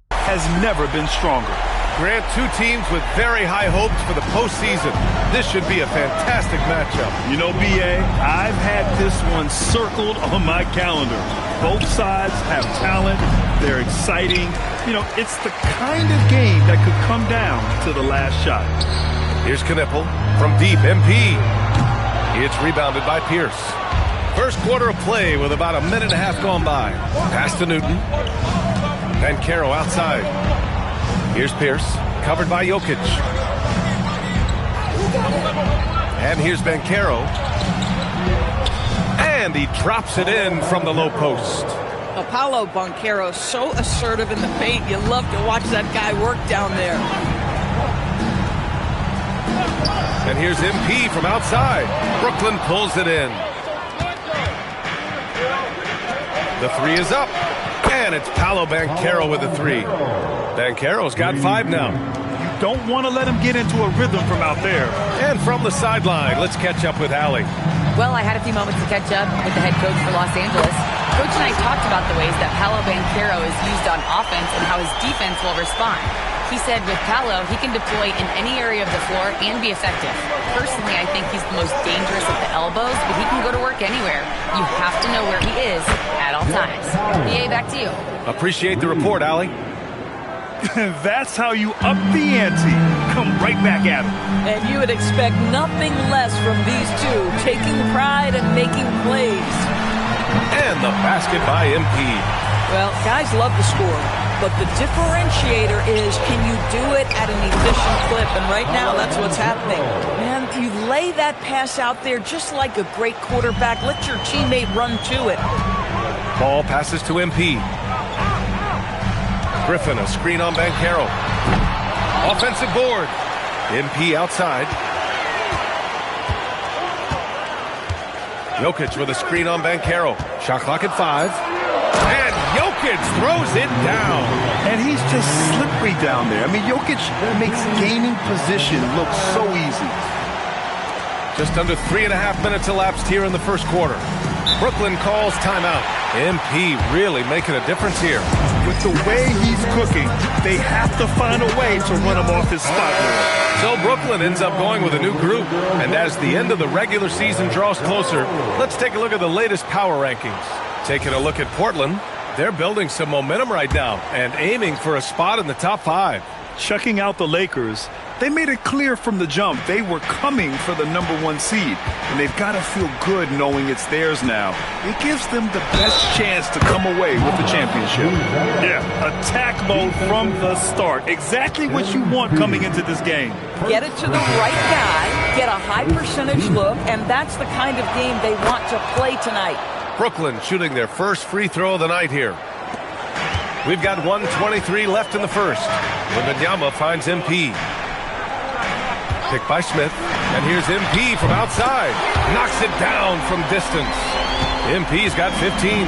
has never been stronger. Grant, two teams with very high hopes for the postseason. This should be a fantastic matchup. You know, B.A., I've had this one circled on my calendar. Both sides have talent. They're exciting. You know, it's the kind of game that could come down to the last shot. Here's Knipple from deep, MP. It's rebounded by Pierce. First quarter of play with about a minute and a half gone by. Pass to Newton. Banchero outside. Here's Pierce, covered by Jokic. And here's Banchero. And he drops it in from the low post. Paolo Banchero, so assertive in the paint. You love to watch that guy work down there. And here's MP from outside. Brooklyn pulls it in. The 3 is up. And it's Paolo Banchero with the 3. Banchero's got 5 now. You don't want to let him get into a rhythm from out there. And from the sideline, let's catch up with Allie. Well, I had a few moments to catch up with the head coach for Los Angeles. Coach and I talked about the ways that Paolo Banchero is used on offense and how his defense will respond. He said with Paolo, he can deploy in any area of the floor and be effective. Personally, I think he's the most dangerous at the elbows, but he can go to work anywhere. You have to know where he is at all times. BA, back to you. Appreciate the report, Allie. That's how you up the ante. Come right back at him. And you would expect nothing less from these two, taking pride and making plays. And the basket by MP. Well, guys love to score, but the differentiator is, can you do it at an efficient clip? And right now, that's what's happening. Man, you lay that pass out there just like a great quarterback. Let your teammate run to it. Ball passes to MP. Griffin, a screen on Banchero. Offensive board. MP outside. Jokic with a screen on Banchero. Shot clock at 5. And Jokic throws it down. And he's just slippery down there. I mean, Jokic makes gaining position look so easy. Just under 3.5 minutes elapsed here in the first quarter. Brooklyn calls timeout. MP really making a difference here. With the way he's cooking, they have to find a way to run him off his spot. So Brooklyn ends up going with a new group. And as the end of the regular season draws closer, let's take a look at the latest power rankings. Taking a look at Portland, they're building some momentum right now and aiming for a spot in the top 5. Checking out the Lakers, they made it clear from the jump they were coming for the #1 seed, and they've got to feel good knowing it's theirs now. It gives them the best chance to come away with the championship. Yeah, attack mode from the start. Exactly what you want coming into this game. Get it to the right guy, get a high percentage look, and that's the kind of game they want to play tonight. Brooklyn shooting their first free throw of the night here. We've got 1:23 left in the first. Wembanyama finds MP. Picked by Smith. And here's MP from outside. Knocks it down from distance. MP's got 15.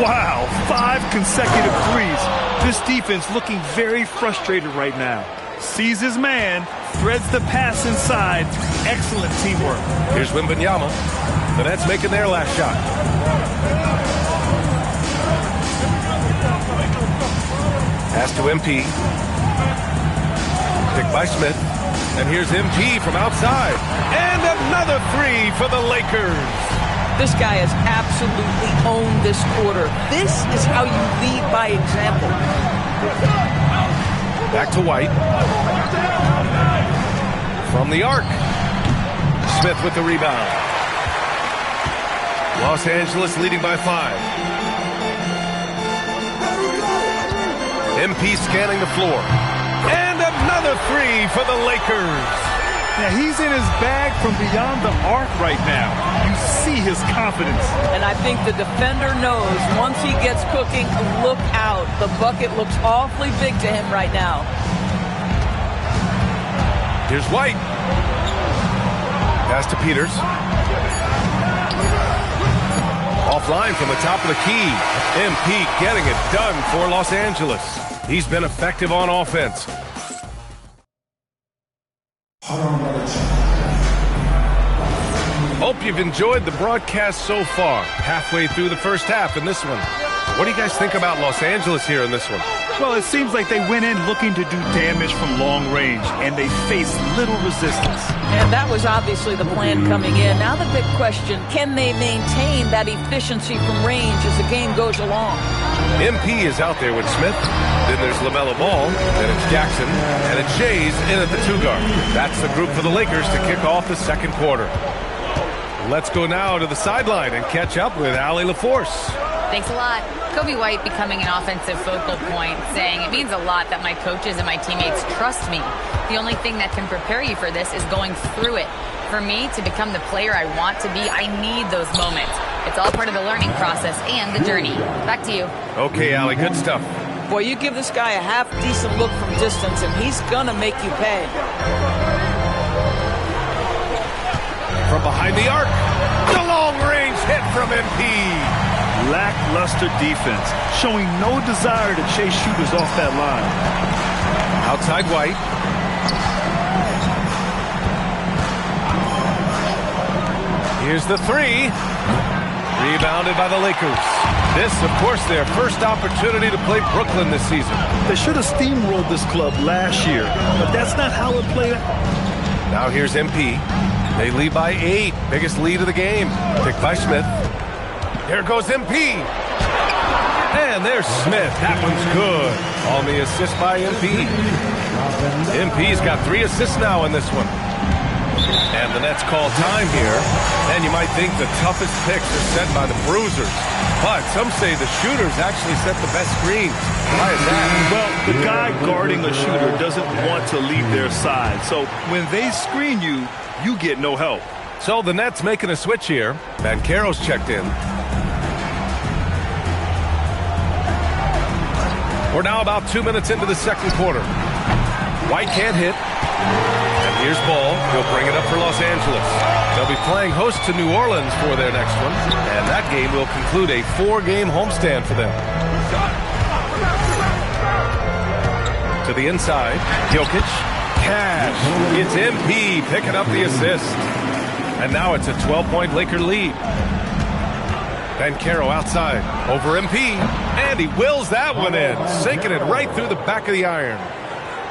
Wow, 5 consecutive threes. This defense looking very frustrated right now. Sees his man, threads the pass inside. Excellent teamwork. Here's Wembanyama. The Nets making their last shot. Pass to MP. Picked by Smith. And here's MP from outside. And another 3 for the Lakers. This guy has absolutely owned this quarter. This is how you lead by example. Back to White. From the arc. Smith with the rebound. Los Angeles leading by 5. MP scanning the floor. And another 3 for the Lakers. Now, he's in his bag from beyond the arc right now. You see his confidence. And I think the defender knows once he gets cooking, look out. The bucket looks awfully big to him right now. Here's White. Pass to Peters. Offline from the top of the key. MP getting it done for Los Angeles. He's been effective on offense. Hope you've enjoyed the broadcast so far. Halfway through the first half in this one. What do you guys think about Los Angeles here in this one? Well, it seems like they went in looking to do damage from long range, and they faced little resistance. And that was obviously the plan coming in. Now the big question, can they maintain that efficiency from range as the game goes along? MP is out there with Smith. Then there's LaMelo Ball. Then it's Jackson. And it's Shays in at the 2 guard. That's the group for the Lakers to kick off the second quarter. Let's go now to the sideline and catch up with Allie LaForce. Thanks a lot. Kobe White becoming an offensive focal point, saying it means a lot that my coaches and my teammates trust me. The only thing that can prepare you for this is going through it. For me to become the player I want to be, I need those moments. It's all part of the learning process and the journey. Back to you. Okay, Allie, good stuff. Boy, you give this guy a half-decent look from distance, and he's gonna make you pay. From behind the arc, the long-range hit from MP. Lackluster defense, showing no desire to chase shooters off that line. Outside White. Here's the 3. Rebounded by the Lakers. This, of course, their first opportunity to play Brooklyn this season. They should have steamrolled this club last year, but that's not how it played out. Now here's MP. They lead by 8. Biggest lead of the game. Picked by Smith. Here goes MP. And there's Smith. That one's good. On the assist by MP. MP's got 3 assists now in this one. And the Nets call time here. And you might think the toughest picks are set by the bruisers. But some say the shooters actually set the best screens. Why is that? Well, the guy guarding a shooter doesn't want to leave their side. So when they screen you, you get no help. So the Nets making a switch here. Banchero's checked in. We're now about 2 minutes into the second quarter. White can't hit. And here's Ball. He'll bring it up for Los Angeles. They'll be playing host to New Orleans for their next one. And that game will conclude a 4-game homestand for them. To the inside. Jokic. Cash. It's MP picking up the assist. And now it's a 12-point Laker lead. Banchero outside. Over MP. And he wills that one in. Sinking it right through the back of the iron.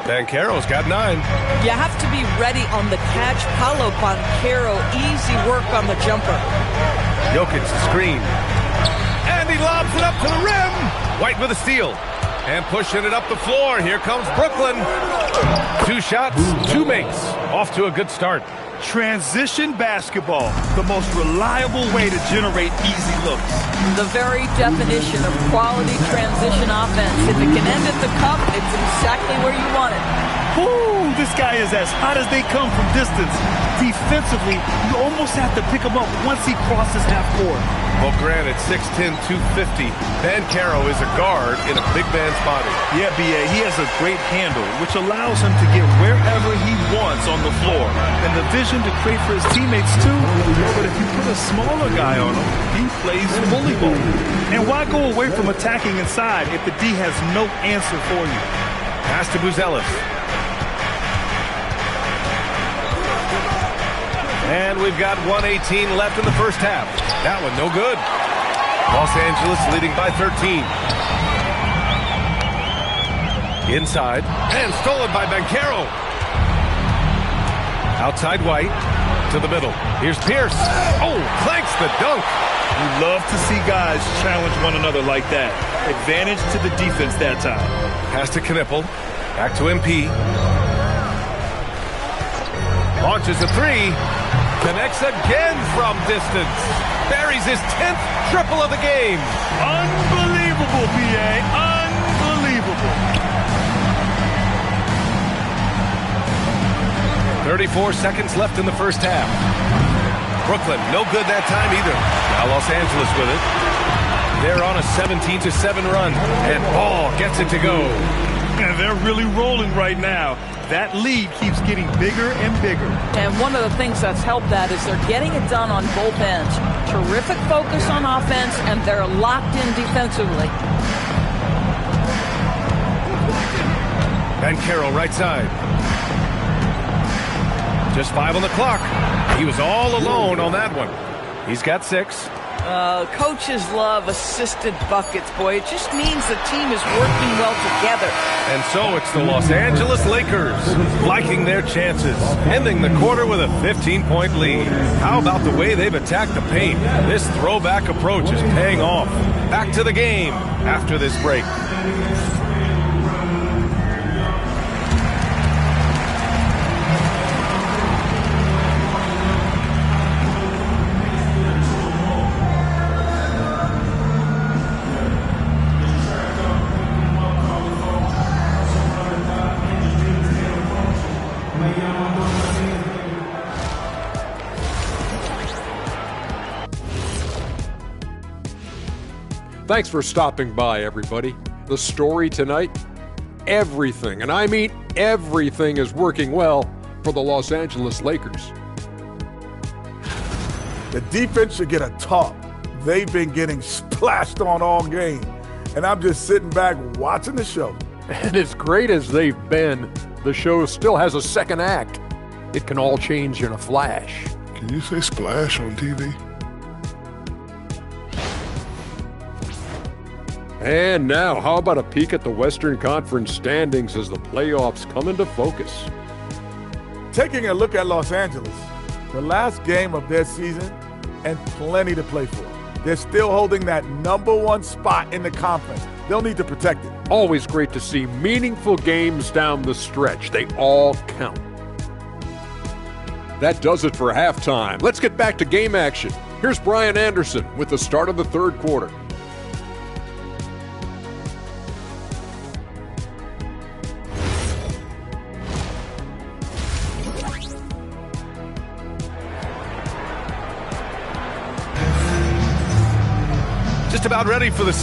Banchero's got 9. You have to be ready on the catch. Paolo Banchero, easy work on the jumper. Jokic the screen. And he lobs it up to the rim. White with a steal. And pushing it up the floor. Here comes Brooklyn. 2 shots, 2 makes. Off to a good start. Transition basketball, the most reliable way to generate easy looks. The very definition of quality transition offense. If it can end at the cup, it's exactly where you want it. Ooh, this guy is as hot as they come from distance. Defensively, you almost have to pick him up once he crosses half court. Well, granted, 6'10", 250. Banchero is a guard in a big man's body. Yeah, B.A., he has a great handle, which allows him to get wherever he wants on the floor. And the vision to create for his teammates, too. But if you put a smaller guy on him, he plays bully ball. And why go away from attacking inside if the D has no answer for you? Pass to Buzelis. And we've got 1:18 left in the first half. That one no good. Los Angeles leading by 13. Inside. And stolen by Banchero. Outside White. To the middle. Here's Pierce. Oh, clanks the dunk. You love to see guys challenge one another like that. Advantage to the defense that time. Pass to Knippel. Back to MP. Launches a three. Connects again from distance. Buries his 10th triple of the game. Unbelievable, BA. Unbelievable. 34 seconds left in the first half. Brooklyn, no good that time either. Now Los Angeles with it. They're on a 17-7 run, and Ball gets it to go. And they're really rolling right now. That lead keeps getting bigger and bigger. And one of the things that's helped that is they're getting it done on both ends. Terrific focus on offense, and they're locked in defensively. Ben Carroll, right side. Just 5 on the clock. He was all alone on that one. He's got 6. Coaches love assisted buckets, boy. It just means the team is working well together. And so it's the Los Angeles Lakers liking their chances, ending the quarter with a 15-point lead. How about the way they've attacked the paint? This throwback approach is paying off. Back to the game after this break. Thanks for stopping by, everybody. The story tonight, everything, and I mean everything, is working well for the Los Angeles Lakers. The defense should get a talk. They've been getting splashed on all game, and I'm just sitting back watching the show. And as great as they've been, the show still has a second act. It can all change in a flash. Can you say splash on TV? And now, how about a peek at the Western Conference standings as the playoffs come into focus? Taking a look at Los Angeles, the last game of their season, and plenty to play for. They're still holding that #1 spot in the conference. They'll need to protect it. Always great to see meaningful games down the stretch. They all count. That does it for halftime. Let's get back to game action. Here's Brian Anderson with the start of the third quarter. Just about ready for the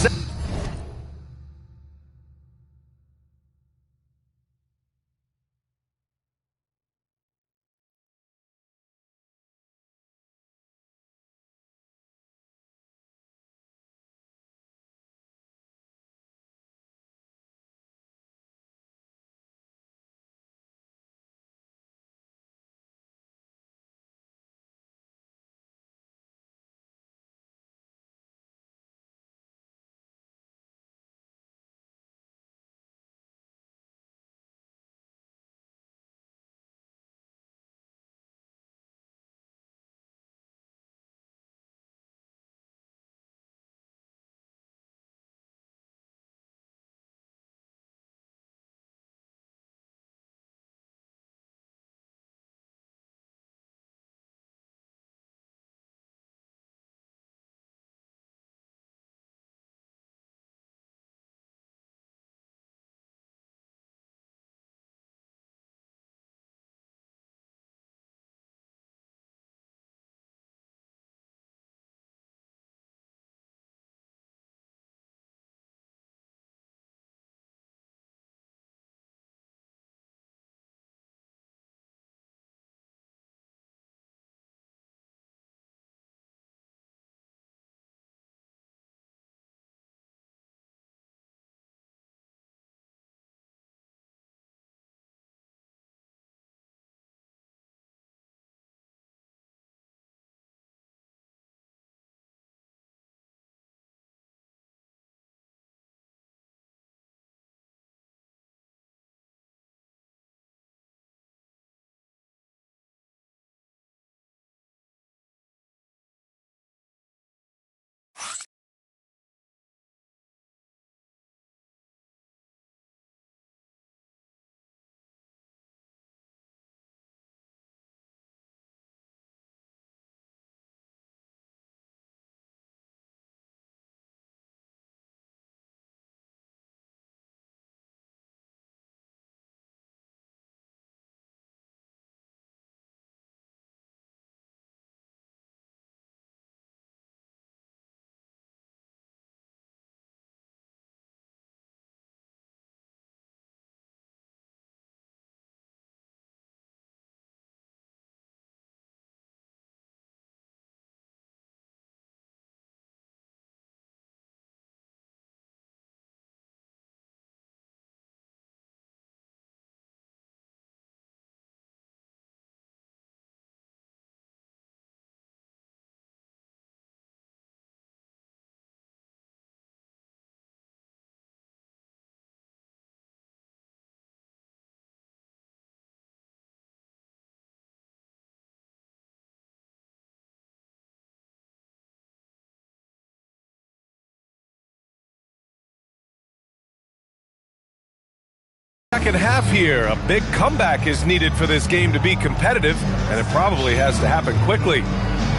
Second half here. A big comeback is needed for this game to be competitive, and it probably has to happen quickly.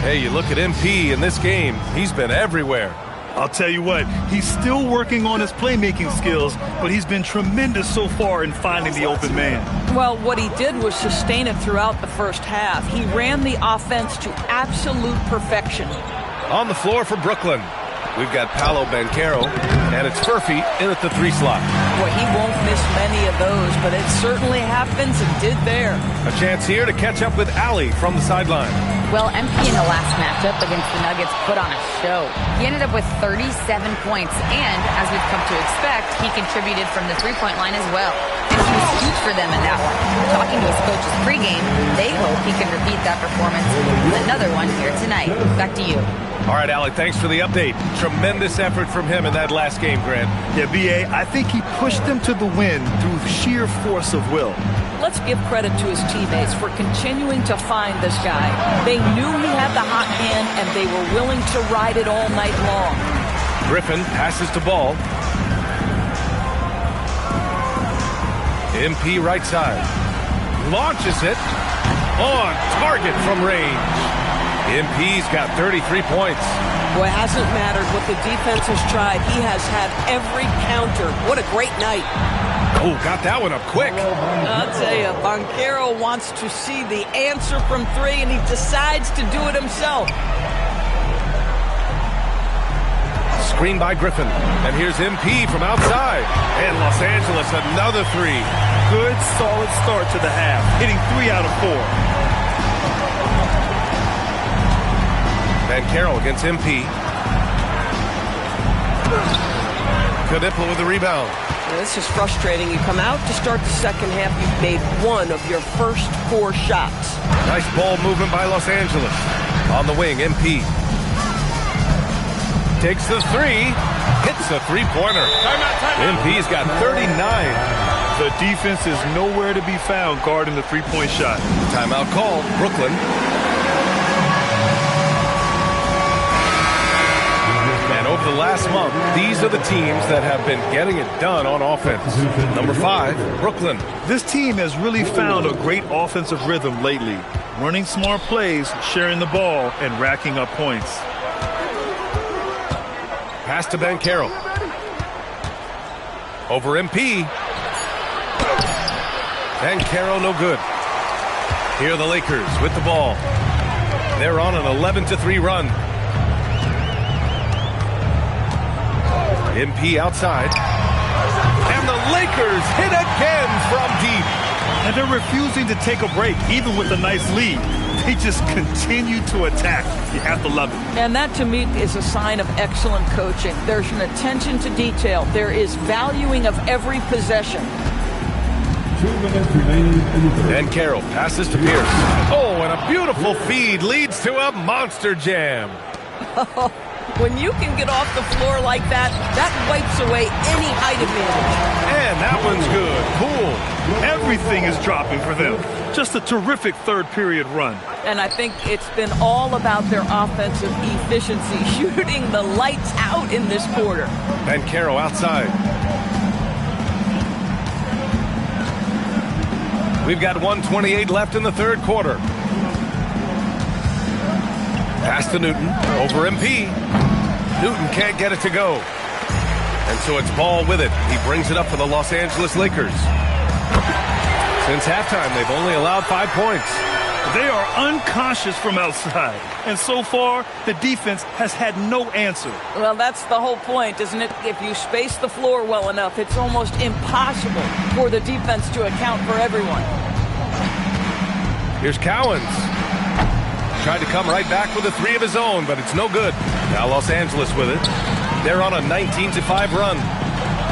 Hey, you look at MP in this game, he's been everywhere. I'll tell you what, he's still working on his playmaking skills, but he's been tremendous so far in finding the open man. Well, what he did was sustain it throughout the first half. He ran the offense to absolute perfection. On the floor for Brooklyn, we've got Paolo Banchero, and it's Furphy in at the 3 slot. Boy, he won't miss many of those, but it certainly happens and did there. A chance here to catch up with Ali from the sideline. Well, MP in the last matchup against the Nuggets put on a show. He ended up with 37 points, and as we've come to expect, he contributed from the three-point line as well. And he was huge for them in that one. Talking to his coaches pregame, they hope he can repeat that performance with another one here tonight. Back to you. All right, Alec, thanks for the update. Tremendous effort from him in that last game, Grant. Yeah, B.A., I think he pushed them to the win through sheer force of will. Let's give credit to his teammates for continuing to find this guy. They knew he had the hot hand, and they were willing to ride it all night long. Griffin passes to Ball. MP right side. Launches it. On target from range. MP's got 33 points. Boy, it hasn't mattered what the defense has tried. He has had every counter. What a great night. Oh, got that one up quick. I'll tell you, Banchero wants to see the answer from 3, and he decides to do it himself. Screen by Griffin. And here's MP from outside. And Los Angeles, another 3. Good, solid start to the half, hitting 3 out of 4. Banchero against MP. Knipple with the rebound. Well, this is frustrating. You come out to start the second half, you've made 1 of your first 4 shots. Nice ball movement by Los Angeles. On the wing, MP. Takes the 3. Hits a 3-pointer. MP's got 39. The defense is nowhere to be found guarding the 3-point shot. Timeout called. Brooklyn. And over the last month, these are the teams that have been getting it done on offense. Number 5, Brooklyn. This team has really found a great offensive rhythm lately. Running smart plays, sharing the ball, and racking up points. Pass to Banchero. Over MP. Banchero no good. Here are the Lakers with the ball. They're on an 11-3 run. MP outside. And the Lakers hit again from deep. And they're refusing to take a break, even with a nice lead. They just continue to attack. You have to love it. And that, to me, is a sign of excellent coaching. There's an attention to detail. There is valuing of every possession. 2 minutes remaining in the third. And Carroll passes to Pierce. Oh, and a beautiful feed leads to a monster jam. When you can get off the floor like that, that wipes away any height advantage. And that one's good. Cool. Everything is dropping for them. Just a terrific third-period run. And I think it's been all about their offensive efficiency, shooting the lights out in this quarter. And Carroll outside. We've got 1:28 left in the third quarter. Pass to Newton. Over MP. Newton can't get it to go. And so it's Ball with it. He brings it up for the Los Angeles Lakers. Since halftime, they've only allowed 5 points. They are unconscious from outside. And so far, the defense has had no answer. Well, that's the whole point, isn't it? If you space the floor well enough, it's almost impossible for the defense to account for everyone. Here's Cowens. Tried to come right back with a 3 of his own, but it's no good. Now Los Angeles with it. They're on a 19-5 run.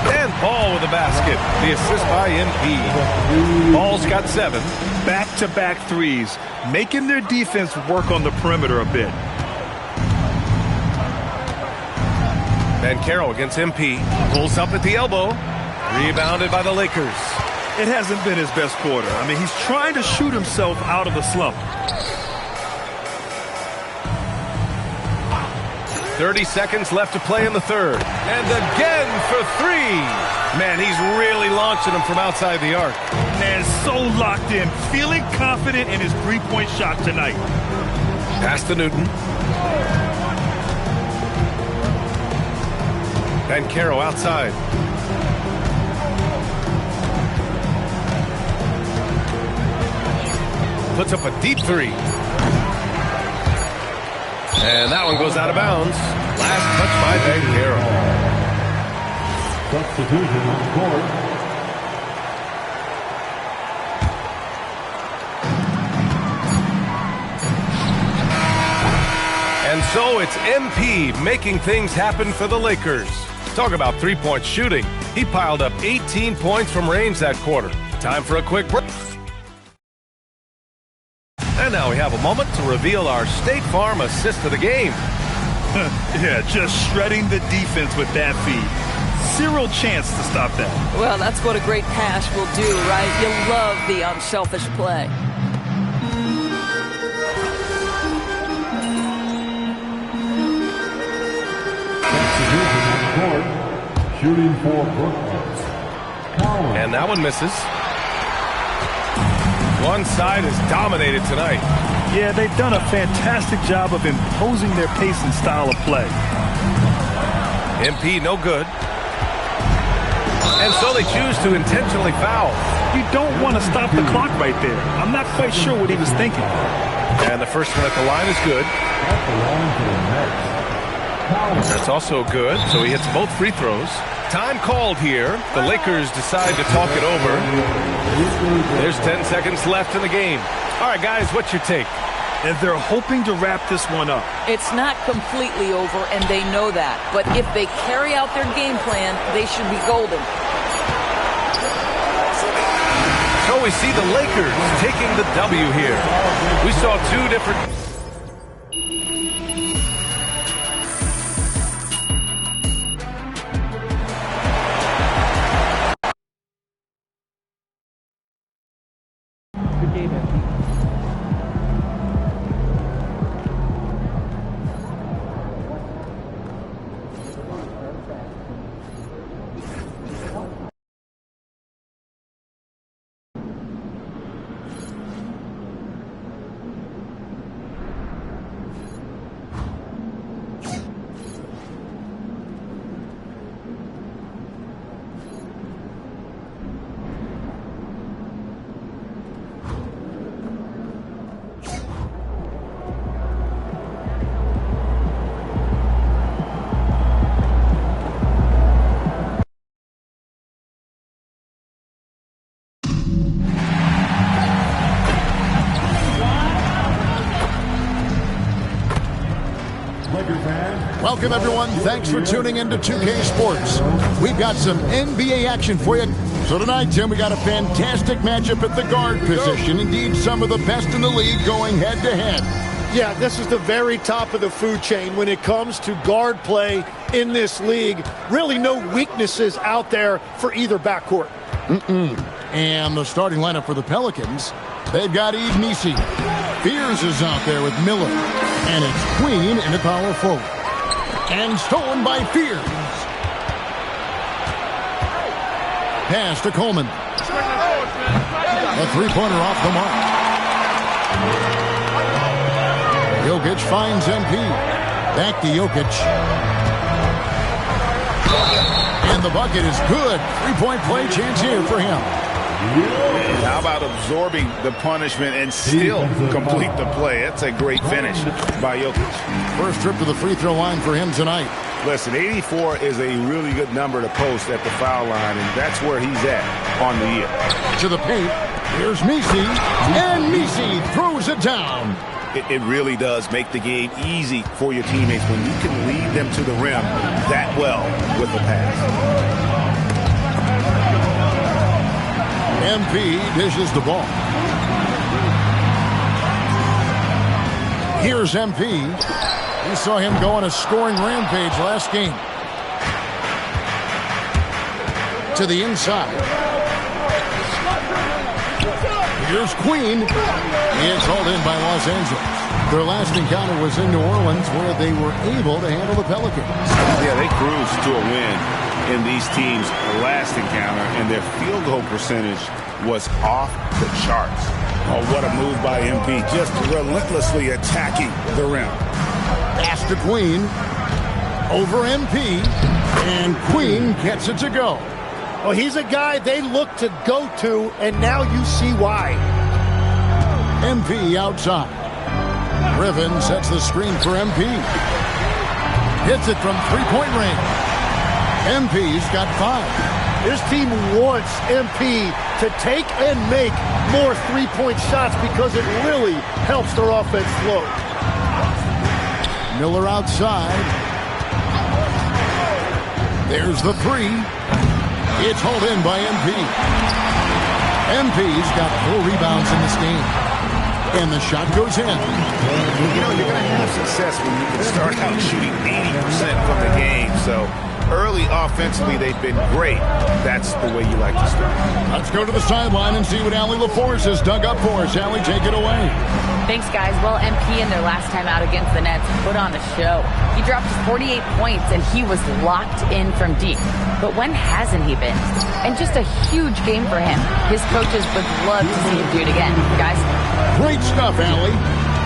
And Ball with the basket. The assist by MP. Ball's got 7. Back-to-back threes, making their defense work on the perimeter a bit. Banchero against MP. Pulls up at the elbow. Rebounded by the Lakers. It hasn't been his best quarter. I mean, he's trying to shoot himself out of the slump. 30 seconds left to play in the third. And again for three. Man, he's really launching them from outside the arc. Man, so locked in, feeling confident in his three-point shot tonight. Pass to Newton. And Caro outside. Puts up a deep three. And that one goes out of bounds. Last touch by Caro. Substitution on the court. And so it's MP making things happen for the Lakers. Talk about three-point shooting. He piled up 18 points from range that quarter. Time for a quick break. And now we have a moment to reveal our State Farm assist of the game. Yeah, just shredding the defense with that feed. Zero chance to stop that. Well, that's what a great pass will do, right? You love the unselfish play. Shooting for Brooklyn. And that one misses. One side is dominated tonight. Yeah, they've done a fantastic job of imposing their pace and style of play. MP no good. And so they choose to intentionally foul. You don't want to stop the clock right there. I'm not quite sure what he was thinking. And the first one at the line is good. That's also good, so he hits both free throws. Time called here. The Lakers decide to talk it over. There's 10 seconds left in the game. All right, guys, what's your take? And they're hoping to wrap this one up. It's not completely over, and they know that. But if they carry out their game plan, they should be golden. So we see the Lakers taking the W here. We saw two different... Welcome, everyone. Thanks for tuning into 2K Sports. We've got some NBA action for you. So tonight, Tim, we got a fantastic matchup at the guard position. Indeed, some of the best in the league going head-to-head. Yeah, this is the very top of the food chain when it comes to guard play in this league. Really no weaknesses out there for either backcourt. And the starting lineup for the Pelicans, they've got Eve Nisi. Fears is out there with Miller. And it's Queen in the power forward. And stolen by Fears. Pass to Coleman. A three-pointer off the mark. Jokic finds MP. Back to Jokic. And the bucket is good. Three-point play chance here for him. How about absorbing the punishment and still complete the play? That's a great finish by Jokic. First trip to the free throw line for him tonight. Listen, 84 is a really good number to post at the foul line, and that's where he's at on the year. To the paint. Here's Misi. And Misi throws it down. It really does make the game easy for your teammates when you can lead them to the rim that well with a pass. MP dishes the ball. Here's MP. We saw him go on a scoring rampage last game. To the inside. Here's Queen. It's hauled in by Los Angeles. Their last encounter was in New Orleans, where they were able to handle the Pelicans. Yeah, they cruised to a win in these teams' last encounter, and their field goal percentage was off the charts. Oh, what a move by MP, just relentlessly attacking the rim. Pass to Queen, over MP, and Queen gets it to go. Well, he's a guy they look to go to, and now you see why. MP outside. Griffin sets the screen for MP. Hits it from three-point range. MP's got 5. This team wants MP to take and make more three-point shots because it really helps their offense flow. Miller outside. There's the 3. It's hauled in by MP. MP's got 4 rebounds in this game. And the shot goes in. You know, you're going to have success when you can start out shooting 80% from the game. So early offensively, they've been great. That's the way you like to start. Let's go to the sideline and see what Allie LaForce has dug up for us. Allie, take it away. Thanks, guys. Well, MP in their last time out against the Nets put on a show. He dropped 48 points, and he was locked in from deep. But when hasn't he been? And just a huge game for him. His coaches would love to see him do it again. Guys? Great stuff, Allie.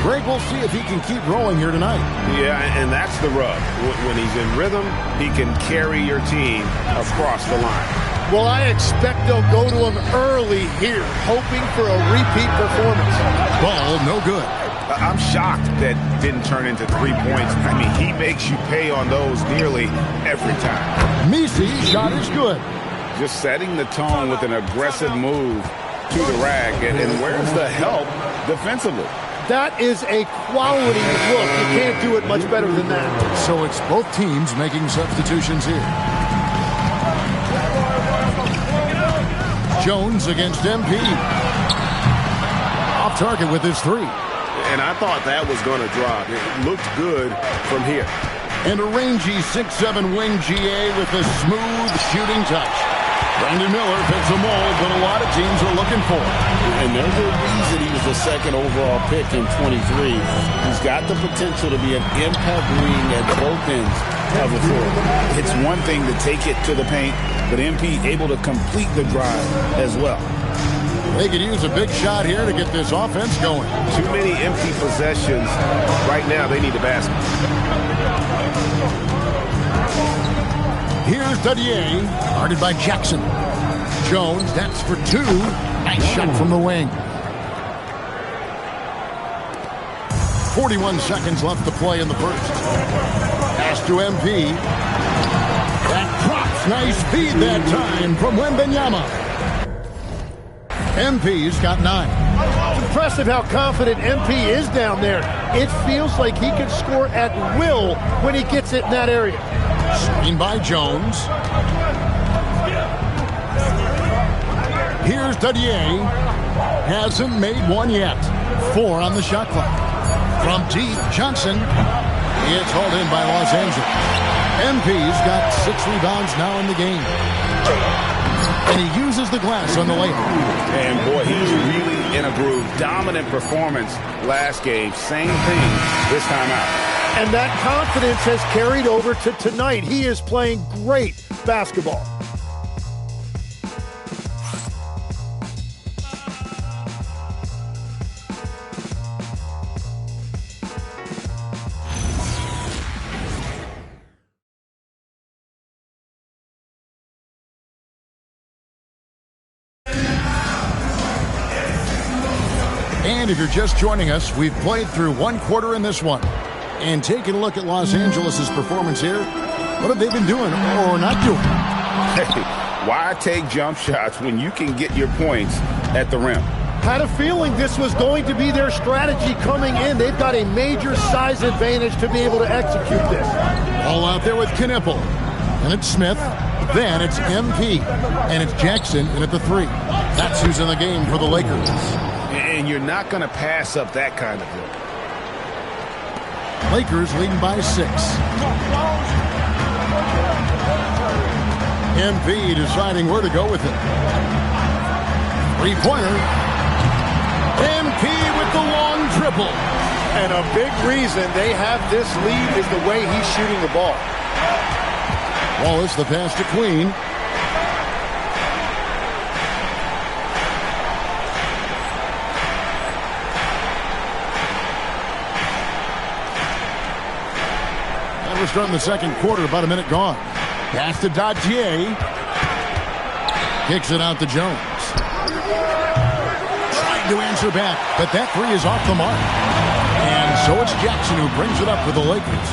Greg, we'll see if he can keep rolling here tonight. Yeah, and that's the rub. When he's in rhythm, he can carry your team across the line. Well, I expect they'll go to him early here, hoping for a repeat performance. Ball no good. I'm shocked that didn't turn into 3 points. I mean, he makes you pay on those nearly every time. Misi's shot is good. Just setting the tone with an aggressive move to the rack. And where's the help defensively? That is a quality look. You can't do it much better than that. So it's both teams making substitutions here. Jones against MP. Off target with his 3. And I thought that was going to drop. It looked good from here. And a rangy 6'7" wing GA with a smooth shooting touch. Brandon Miller fits a mold that a lot of teams are looking for. And there's a reason he was the second overall pick in 23. He's got the potential to be an impact wing at both ends of the floor. It's one thing to take it to the paint, but MP able to complete the drive as well. They could use a big shot here to get this offense going. Too many empty possessions. Right now, they need a basket. Here's Dadier, guarded by Jackson. Jones, that's for 2. Nice shot from the wing. 41 seconds left to play in the first. Pass to MP. That drops. Nice feed that time from Wembanyama. MP's got 9. It's impressive how confident MP is down there. It feels like he can score at will when he gets it in that area. Screen by Jones. Here's Dadier. Hasn't made one yet. 4 on the shot clock. From deep, Johnson. It's hauled in by Los Angeles. MP's got 6 rebounds now in the game. And he uses the glass on the layup. And boy, he's really in a groove. Dominant performance last game. Same thing this time out. And that confidence has carried over to tonight. He is playing great basketball. And if you're just joining us, we've played through 1 quarter in this one. And taking a look at Los Angeles' performance here, what have they been doing or not doing? Hey, why take jump shots when you can get your points at the rim? Had a feeling this was going to be their strategy coming in. They've got a major size advantage to be able to execute this. All out there with Knipple. And it's Smith. Then it's MP. And it's Jackson in at the 3. That's who's in the game for the Lakers. And you're not going to pass up that kind of thing. Lakers leading by 6. MP deciding where to go with it. 3-pointer. MP with the long triple. And a big reason they have this lead is the way he's shooting the ball. Wallace, the pass to Queen. We're starting the second quarter, about a minute gone. Pass to Dadier. Kicks it out to Jones. Trying to answer back, but that three is off the mark. And so it's Jackson who brings it up for the Lakers.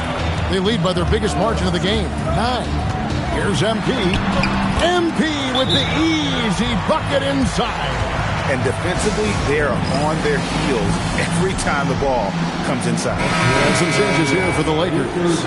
They lead by their biggest margin of the game, 9. Here's MP. MP with the easy bucket inside. And defensively, they're on their heels every time the ball comes inside. And some changes here for the Lakers.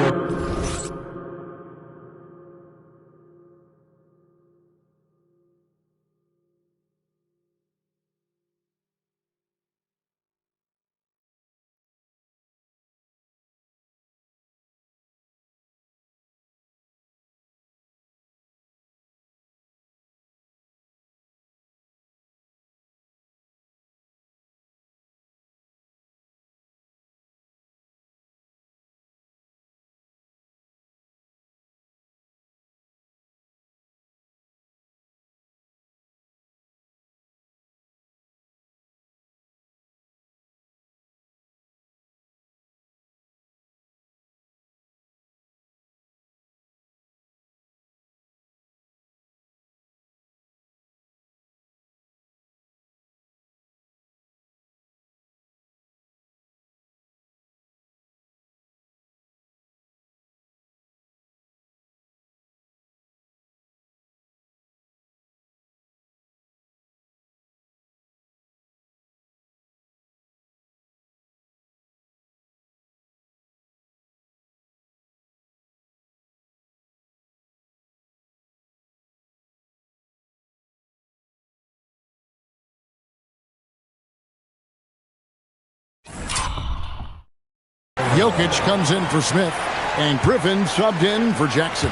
Jokic comes in for Smith, and Griffin subbed in for Jackson.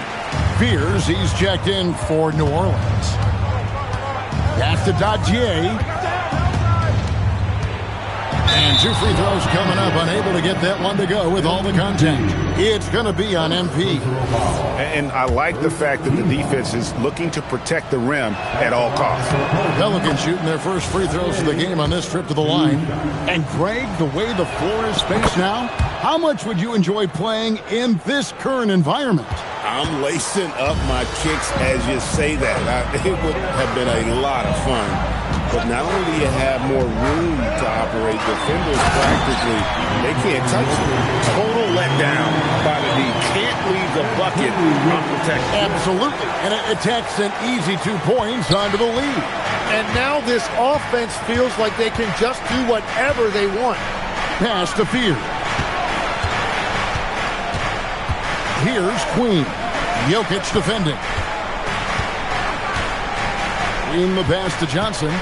Fears he's checked in for New Orleans. Pass to Dadier. And 2 free throws coming up, unable to get that one to go with all the contact. It's going to be on MP. And I like the fact that the defense is looking to protect the rim at all costs. Pelicans shooting their first free throws of the game on this trip to the line. And Greg, the way the floor is spaced now, how much would you enjoy playing in this current environment? I'm lacing up my kicks as you say that. It would have been a lot of fun. But not only do you have more room to operate, defenders practically, they can't touch it. Total letdown by the D. Can't leave the bucket unprotected. Absolutely. And it attacks an easy 2 points onto the lead. And now this offense feels like they can just do whatever they want. Pass to Fear. Here's Queen. Jokic defending. Queen the pass to Johnson.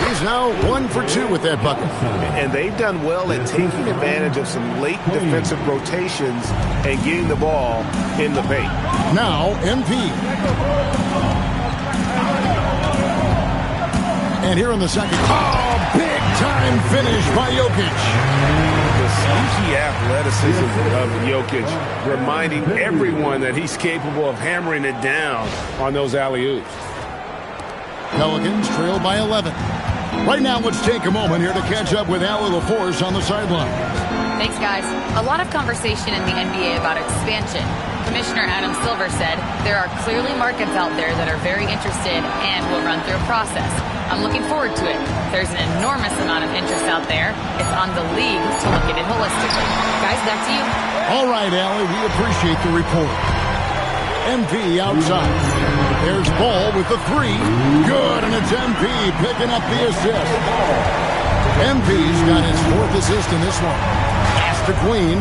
He's now 1 for 2 with that bucket. And they've done well at taking advantage of some late defensive rotations and getting the ball in the paint. Now, MP. And here in the second. Oh, big-time finish by Jokic. The sneaky athleticism of Jokic, reminding everyone that he's capable of hammering it down on those alley-oops. Pelicans trail by 11. Right now, let's take a moment here to catch up with Allie LaForce on the sideline. Thanks, guys. A lot of conversation in the NBA about expansion. Commissioner Adam Silver said there are clearly markets out there that are very interested and will run through a process. I'm looking forward to it. There's an enormous amount of interest out there. It's on the league to look at it holistically. Guys, back to you. All right, Allie, we appreciate the report. MP outside. There's Ball with the 3. Good, and it's MP picking up the assist. MP's got his 4th assist in this one. Pass to Queen.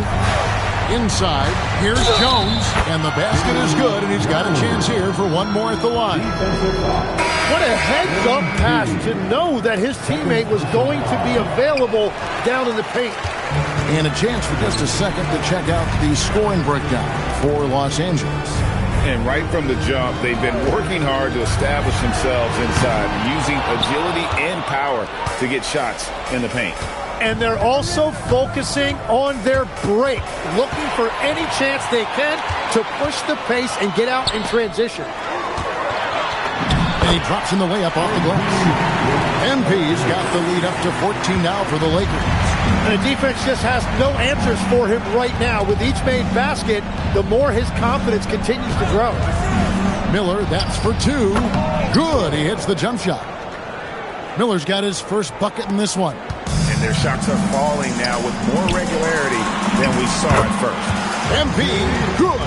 Inside. Here's Jones, and the basket is good, and he's got a chance here for one more at the line. What a heads-up pass to know that his teammate was going to be available down in the paint. And a chance for just a second to check out the scoring breakdown for Los Angeles. And right from the jump, they've been working hard to establish themselves inside, using agility and power to get shots in the paint. And they're also focusing on their break, looking for any chance they can to push the pace and get out in transition. And he drops in the layup off the glass. MP's got the lead up to 14 now for the Lakers. And the defense just has no answers for him right now. With each made basket, the more his confidence continues to grow. Miller, that's for two. Good, he hits the jump shot. Miller's got his first bucket in this one. And their shots are falling now with more regularity than we saw at first. MP, good.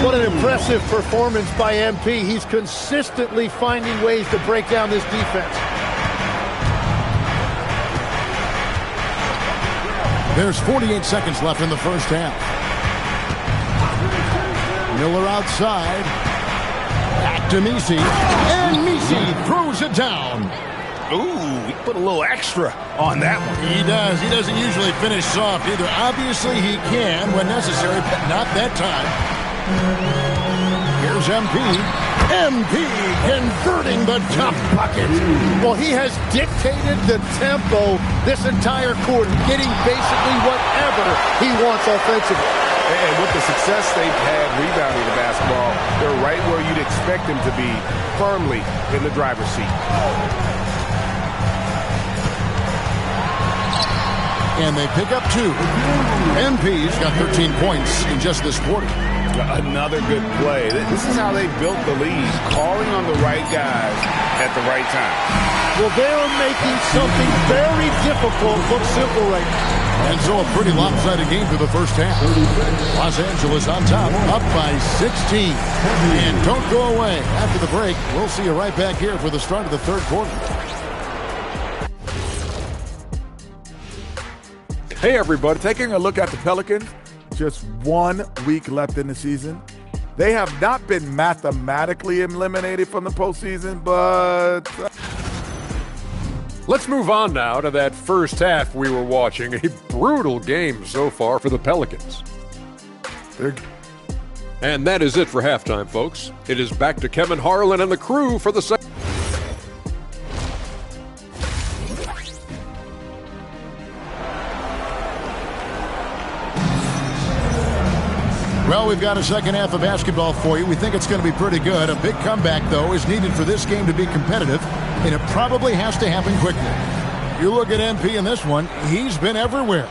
What an impressive performance by MP. He's consistently finding ways to break down this defense. There's 48 seconds left in the first half. Miller outside. Back to Messi. And Messi throws it down. Ooh, he put a little extra on that one. He does. He doesn't usually finish soft either. Obviously, he can when necessary, but not that time. Here's MP. MP converting the top bucket. Well, he has dictated the tempo this entire quarter, getting basically whatever he wants offensively. And with the success they've had rebounding the basketball, they're right where you'd expect them to be, firmly in the driver's seat. And they pick up two. MP's got 13 points in just this quarter. Another good play. This is how they built the lead, calling on the right guys at the right time. Well, they are making something very difficult look simple right now. And so a pretty lopsided game for the first half. Los Angeles on top, up by 16. And don't go away. After the break, we'll see you right back here for the start of the third quarter. Hey, everybody. Taking a look at the Pelicans, just 1 week left in the season. They have not been mathematically eliminated from the postseason, but... Let's move on now to that first half we were watching. A brutal game so far for the Pelicans. And that is it for halftime, folks. It is back to Kevin Harlan and the crew for the second. Well, we've got a second half of basketball for you. We think it's going to be pretty good. A big comeback, though, is needed for this game to be competitive, and it probably has to happen quickly. You look at MP in this one, he's been everywhere.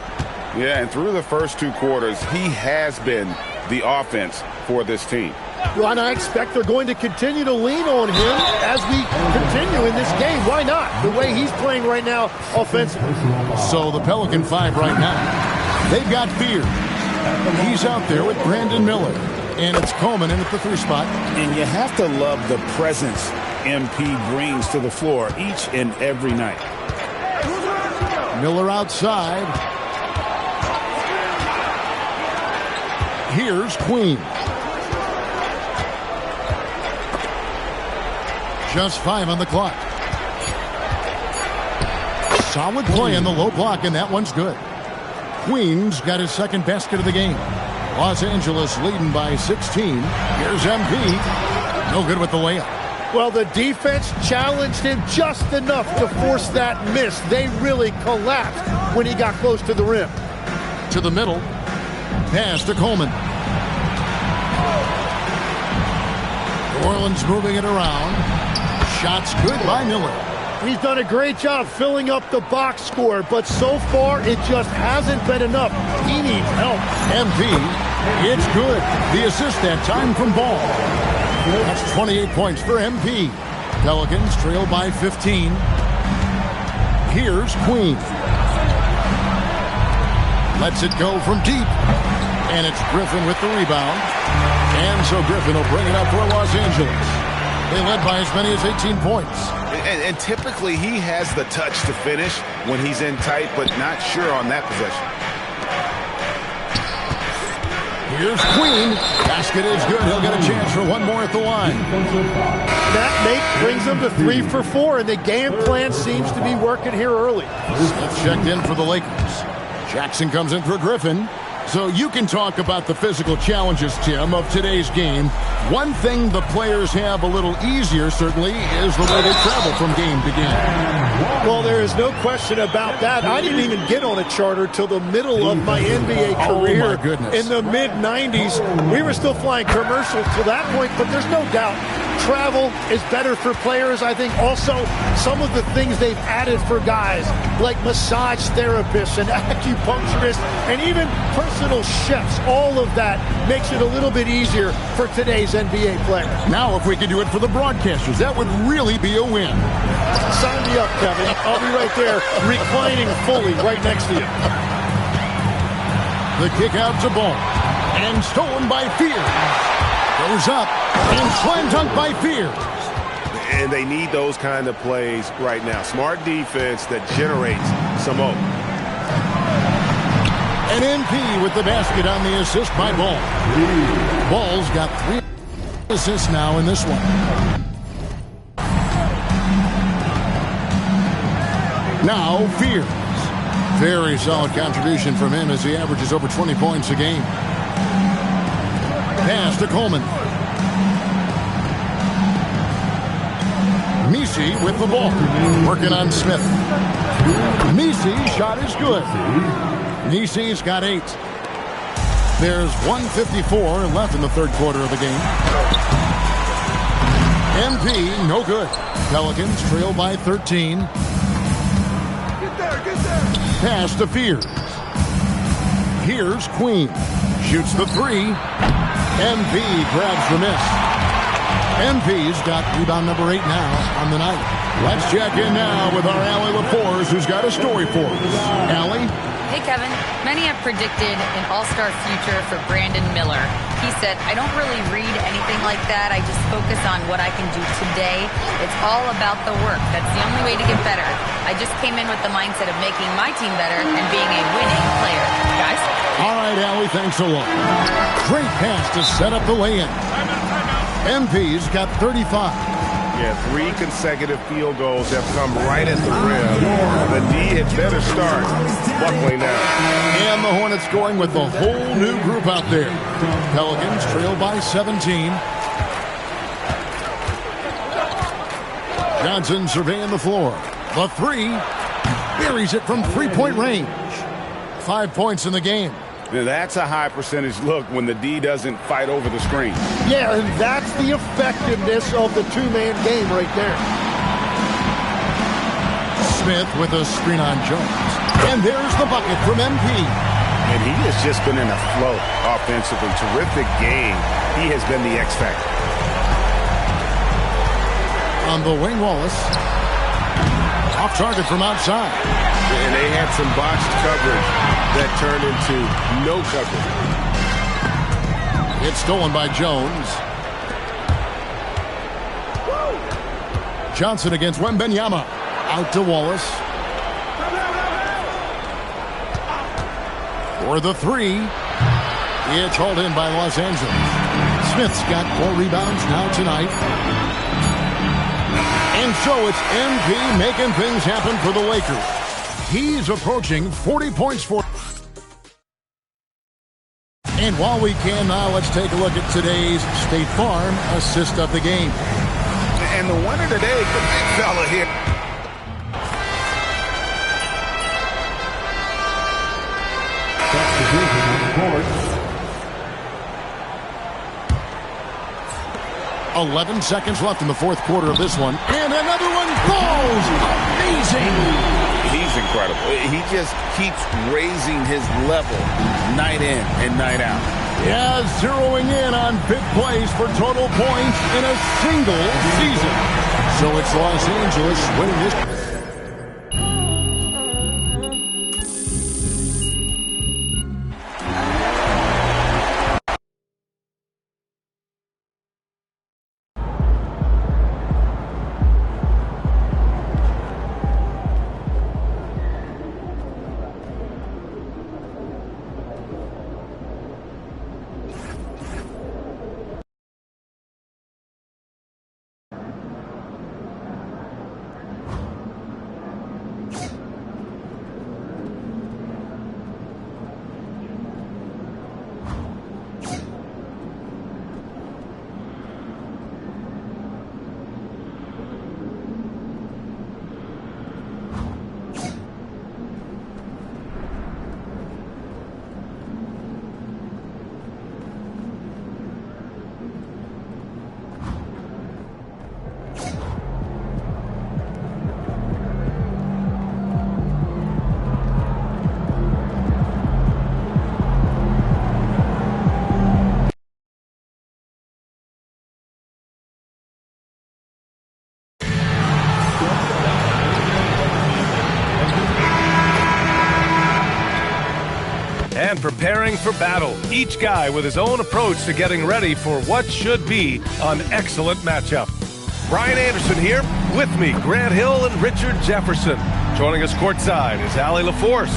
Yeah, and through the first two quarters, he has been the offense for this team. Well, and I expect they're going to continue to lean on him as we continue in this game. Why not? The way he's playing right now offensively. So the Pelican 5 right now. They've got Fear. He's out there with Brandon Miller. And it's Coleman in at the 3 spot. And you have to love the presence MP brings to the floor each and every night. Miller outside. Here's Queen. Just 5 on the clock. Solid play in the low block, and that one's good. Queen's got his second basket of the game. Los Angeles leading by 16. Here's MP. No good with the layup. Well, the defense challenged him just enough to force that miss. They really collapsed when he got close to the rim. To the middle. Pass to Coleman. New Orleans moving it around. Shots good by Miller. He's done a great job filling up the box score, but so far it just hasn't been enough. He needs help. MP, it's good. The assist that time from Ball. That's 28 points for MP. Pelicans trail by 15. Here's Queen. Lets it go from deep. And it's Griffin with the rebound. And so Griffin will bring it up for Los Angeles. They led by as many as 18 points. And typically he has the touch to finish when he's in tight, but not sure on that possession. Here's Queen. Basket is good. He'll get a chance for one more at the line. That make brings them to 3 for 4, and the game plan seems to be working here early. Smith checked in for the Lakers. Jackson comes in for Griffin. So you can talk about the physical challenges, Tim, of today's game. One thing the players have a little easier, certainly, is the way they travel from game to game. Well, there is no question about that. I didn't even get on a charter till the middle of my NBA career. Oh, my goodness. In the mid-90s, we were still flying commercial to that point, but there's no doubt travel is better for players. I think also some of the things they've added for guys, like massage therapists and acupuncturists and even personal chefs, all of that makes it a little bit easier for today's NBA player. Now, if we could do it for the broadcasters, that would really be a win. Sign me up, Kevin. I'll be right there, reclining fully right next to you. The kick out to Ball. And stolen by Fears. Goes up and slam dunk by Fears. And they need those kind of plays right now. Smart defense that generates some hope. And MP with the basket on the assist by Ball. Ball's got 3 assists now in this one. Now Fears. Very solid contribution from him as he averages over 20 points a game. Pass to Coleman. Messi with the ball. Working on Smith. Messi's shot is good. Messi's got 8. There's 1:54 left in the third quarter of the game. MP, no good. Pelicans trail by 13. Pass to Fears. Here's Queen. Shoots the 3. MP grabs the miss. MP's got rebound number 8 now on the night. Let's check in now with our Allie LaForce, who's got a story for us. Allie? Hey, Kevin. Many have predicted an all-star future for Brandon Miller. He said, I don't really read anything like that. I just focus on what I can do today. It's all about the work. That's the only way to get better. I just came in with the mindset of making my team better and being a winning player. Guys? All right, Allie, thanks a lot. Great pass to set up the lay-in. MP's got 35. Yeah, 3 consecutive field goals have come right at the rim. The D had better start buckling now. And the Hornets going with the whole new group out there. Pelicans trail by 17. Johnson surveying the floor. The 3 buries it from three-point range. 5 points in the game. Now that's a high percentage look when the D doesn't fight over the screen. Yeah, and that's the effectiveness of the two-man game right there. Smith with a screen on Jones. And there's the bucket from MP. And he has just been in a flow offensively. Terrific game. He has been the X factor. On the wing, Wallace. Off target from outside. And they had some botched coverage that turned into no coverage. It's stolen by Jones. Johnson against Wembenyama. Out to Wallace. For the 3. It's hauled in by Los Angeles. Smith's got 4 rebounds now tonight. And so it's MP making things happen for the Lakers. He's approaching 40 points for. And while we can now, let's take a look at today's State Farm assist of the game. And the winner today, the big fella here. That's the vision on the court. 11 seconds left in the fourth quarter of this one. And another one falls. Amazing. He's incredible. He just keeps raising his level night in and night out. Yeah, zeroing in on fifth place for total points in a single season. So it's Los Angeles winning this. and preparing for battle. Each guy with his own approach to getting ready for what should be an excellent matchup. Brian Anderson here. With me, Grant Hill and Richard Jefferson. Joining us courtside is Allie LaForce.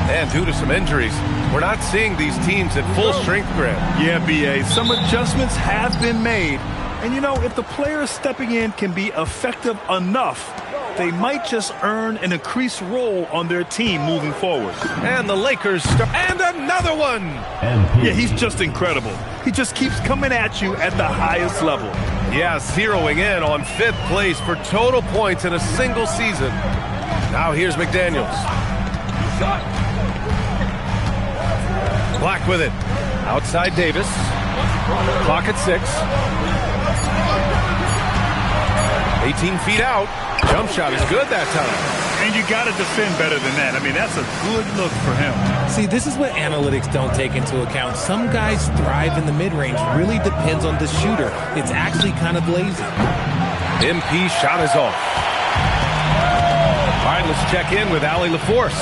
And due to some injuries, we're not seeing these teams at full strength, Grant. Yeah, B.A. Some adjustments have been made. And, you know, if the players stepping in can be effective enough, they might just earn an increased role on their team moving forward. And the Lakers and another one. Yeah, he's just incredible. He just keeps coming at you at the highest level. Yeah, zeroing in on 5th place for total points in a single season. Now here's McDaniels. Black with it. Outside Davis. Clock at 6. 18 feet out. Jump shot is good that time. And you got to defend better than that. I mean, that's a good look for him. See, this is what analytics don't take into account. Some guys thrive in the mid-range. Really depends on the shooter. It's actually kind of lazy. MP shot is off. All right, let's check in with Allie LaForce.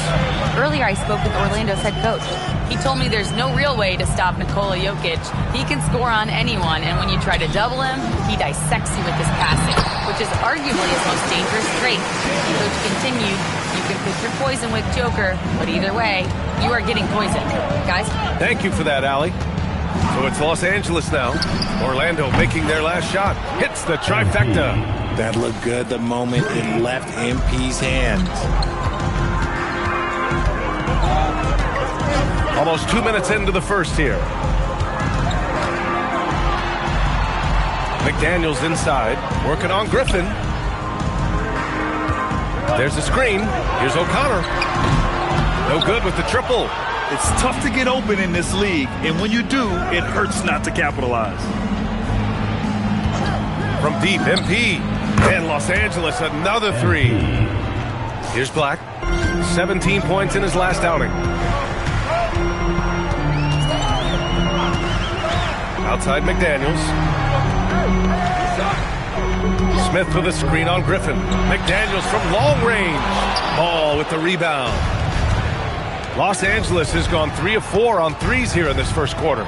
Earlier, I spoke with Orlando's head coach. He told me there's no real way to stop Nikola Jokic. He can score on anyone, and when you try to double him, he dissects you with his passing, which is arguably his most dangerous trait. The coach continued, you can pick your poison with Joker, but either way, you are getting poisoned. Guys? Thank you for that, Allie. So it's Los Angeles now. Orlando making their last shot. Hits the trifecta. That looked good the moment it left MP's hands. Almost 2 minutes into the first here. McDaniels inside, working on Griffin. There's a screen. Here's O'Connor. No good with the triple. It's tough to get open in this league, and when you do, it hurts not to capitalize. From deep, MP. And Los Angeles, another 3. Here's Black. 17 points in his last outing. Outside McDaniels. Smith with a screen on Griffin. McDaniels from long range. Ball with the rebound. Los Angeles has gone 3 of 4 on threes here in this first quarter.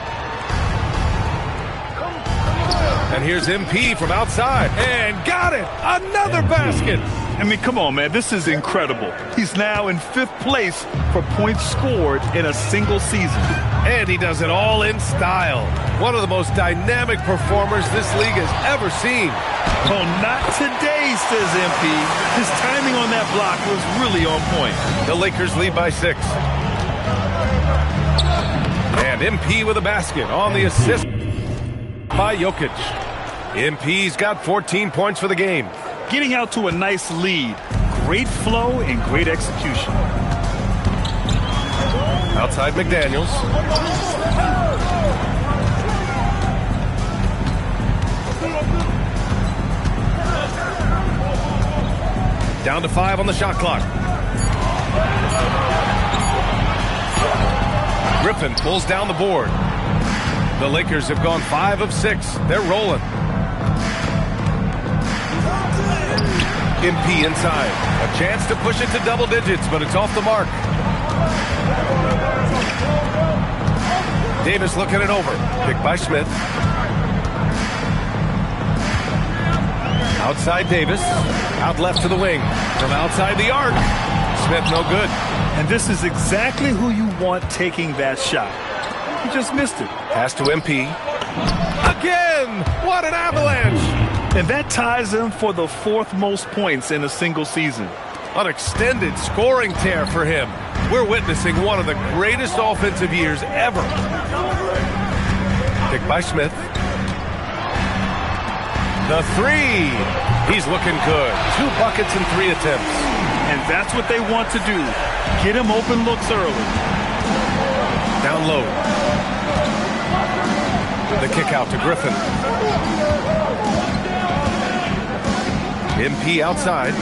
And here's MP from outside. And got it! Another basket! I mean, come on, man. This is incredible. He's now in 5th place for points scored in a single season. And he does it all in style. One of the most dynamic performers this league has ever seen. Oh, not today, says MP. His timing on that block was really on point. The Lakers lead by 6. And MP with a basket on the assist by Jokic. MP's got 14 points for the game. Getting out to a nice lead. Great flow and great execution. Outside McDaniels. Down to 5 on the shot clock. Griffin pulls down the board. The Lakers have gone 5 of 6. They're rolling. MP inside. A chance to push it to double digits, but it's off the mark. Davis looking it over. Picked by Smith. Outside Davis. Out left to the wing. From outside the arc. Smith no good. And this is exactly who you want taking that shot. He just missed it. Pass to MP. Again! What an avalanche! And that ties him for the 4th most points in a single season. An extended scoring tear for him. We're witnessing one of the greatest offensive years ever. Picked by Smith. The 3. He's looking good. 2 buckets and 3 attempts. And that's what they want to do. Get him open looks early. Down low. The kick out to Griffin. MP outside.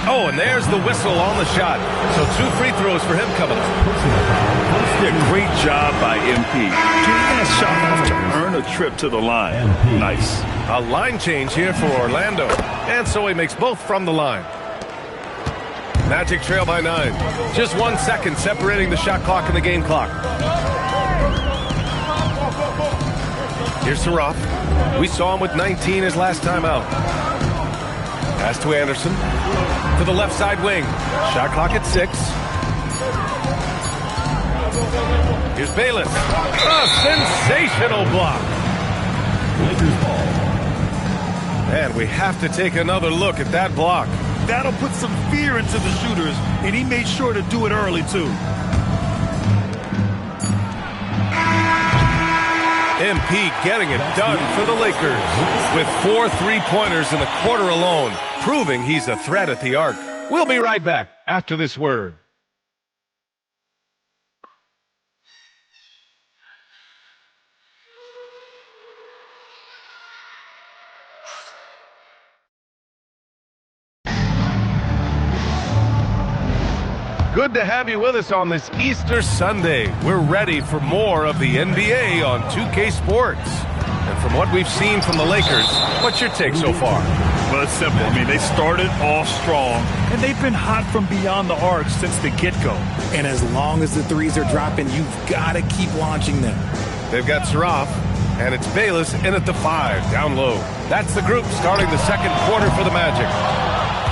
Oh, and there's the whistle on the shot. So 2 free throws for him coming up. Yeah, great job by MP. Getting that shot off to earn a trip to the line. Nice. A line change here for Orlando. And so he makes both from the line. Magic trail by 9. Just 1 second separating the shot clock and the game clock. Here's Saroff. We saw him with 19 his last time out. Pass to Anderson. To the left side wing. Shot clock at 6. Here's Bayless. A sensational block. Lakers ball. And we have to take another look at that block. That'll put some fear into the shooters, and he made sure to do it early, too. MP getting it done for the Lakers with 4 3-pointers in the quarter alone, proving he's a threat at the arc. We'll be right back after this word. Good to have you with us on this Easter Sunday. We're ready for more of the NBA on 2K Sports. And from what we've seen from the Lakers, what's your take so far? Well, it's simple. I mean, they started off strong, and they've been hot from beyond the arc since the get-go. And as long as the threes are dropping, you've got to keep launching them. They've got Saroff, and it's Bayless in at the 5, down low. That's the group starting the second quarter for the Magic.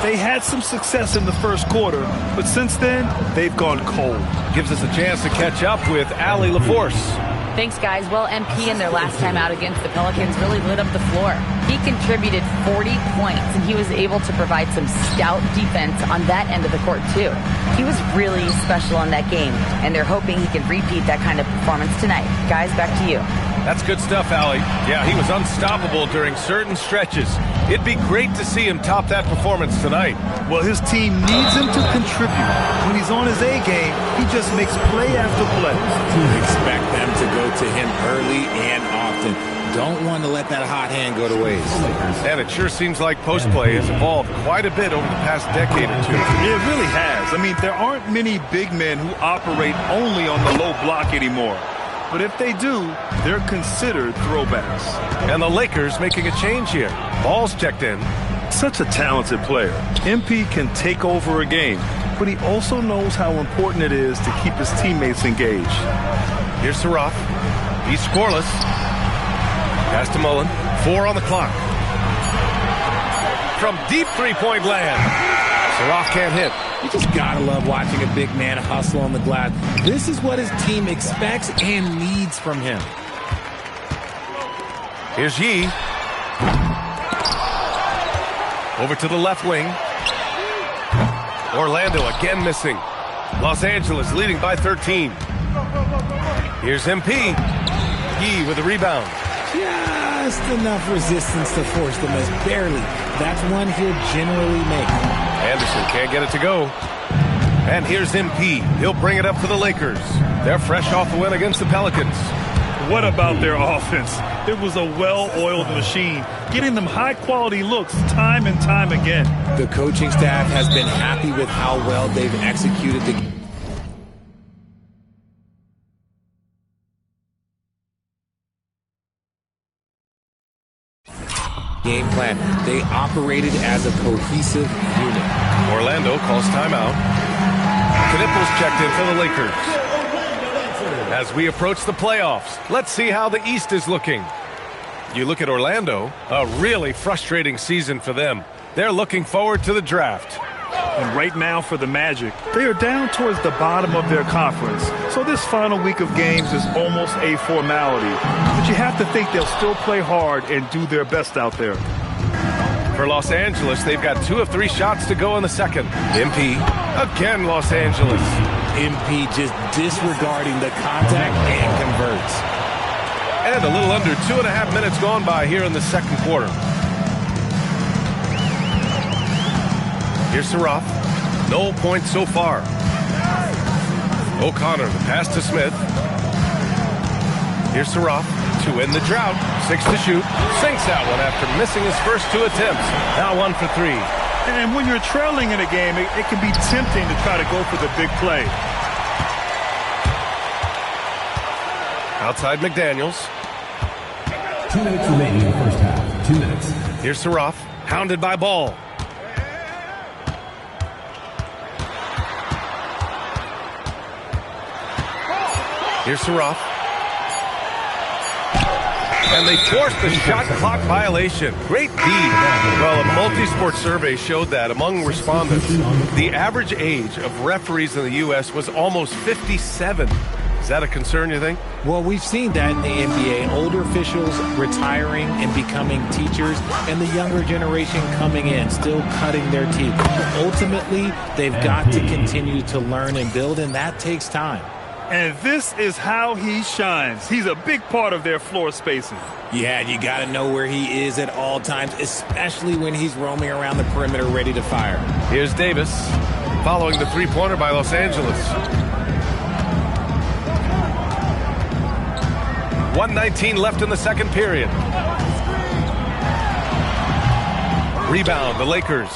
They had some success in the first quarter, but since then, they've gone cold. Gives us a chance to catch up with Allie LaForce. Thanks, guys. Well, MP in their last time out against the Pelicans really lit up the floor. He contributed 40 points, and he was able to provide some stout defense on that end of the court, too. He was really special in that game, and they're hoping he can repeat that kind of performance tonight. Guys, back to you. That's good stuff, Allie. Yeah, he was unstoppable during certain stretches. It'd be great to see him top that performance tonight. Well, his team needs him to contribute. When he's on his A game, he just makes play after play. Expect them to go to him early and often. Don't want to let that hot hand go to waste. And it sure seems like post play has evolved quite a bit over the past decade or two. It really has. I mean, there aren't many big men who operate only on the low block anymore. But if they do, they're considered throwbacks. And the Lakers making a change here. Ball's checked in. Such a talented player. MP can take over a game, but he also knows how important it is to keep his teammates engaged. Here's Saroff. He's scoreless. Pass to Mullen. 4 on the clock. From deep three-point land. Saroff can't hit. You just gotta love watching a big man hustle on the glass. This is what his team expects and needs from him. Here's Yee. Over to the left wing. Orlando again missing. Los Angeles leading by 13. Here's MP. Yee with a rebound. Just enough resistance to force the miss. Barely. That's one he'll generally make. Anderson can't get it to go. And here's MP. He'll bring it up for the Lakers. They're fresh off the win against the Pelicans. What about their offense? It was a well-oiled machine, getting them high-quality looks time and time again. The coaching staff has been happy with how well they've executed the game plan. They operated as a cohesive unit. Orlando calls timeout. Knipples checked in for the Lakers. As we approach the playoffs, let's see how the East is looking. You look at Orlando, a really frustrating season for them. They're looking forward to the draft. And right now for the Magic, they are down towards the bottom of their conference. So this final week of games is almost a formality. But you have to think they'll still play hard and do their best out there. For Los Angeles, they've got 2 of 3 shots to go in the second. MP, again Los Angeles. MP just disregarding the contact and converts. And a little under 2.5 minutes gone by here in the second quarter. Here's Saroff. No points so far. O'Connor, the pass to Smith. Here's Saroff to end the drought. 6 to shoot. Sinks that one after missing his first 2 attempts. Now 1 for 3. And when you're trailing in a game, it can be tempting to try to go for the big play. Outside McDaniels. 2 minutes remaining in the first half. 2 minutes. Here's Saroff. Hounded by Ball. Here's Saroff. And they forced the shot clock violation. Great deed. Well, a multi-sport survey showed that among respondents, the average age of referees in the U.S. was almost 57. Is that a concern, you think? Well, we've seen that in the NBA. Older officials retiring and becoming teachers, and the younger generation coming in, still cutting their teeth. Ultimately, they've got to continue to learn and build, and that takes time. And this is how he shines. He's a big part of their floor spacing. Yeah, you got to know where he is at all times, especially when he's roaming around the perimeter ready to fire. Here's Davis following the three-pointer by Los Angeles. 1:19 left in the second period. Rebound, the Lakers.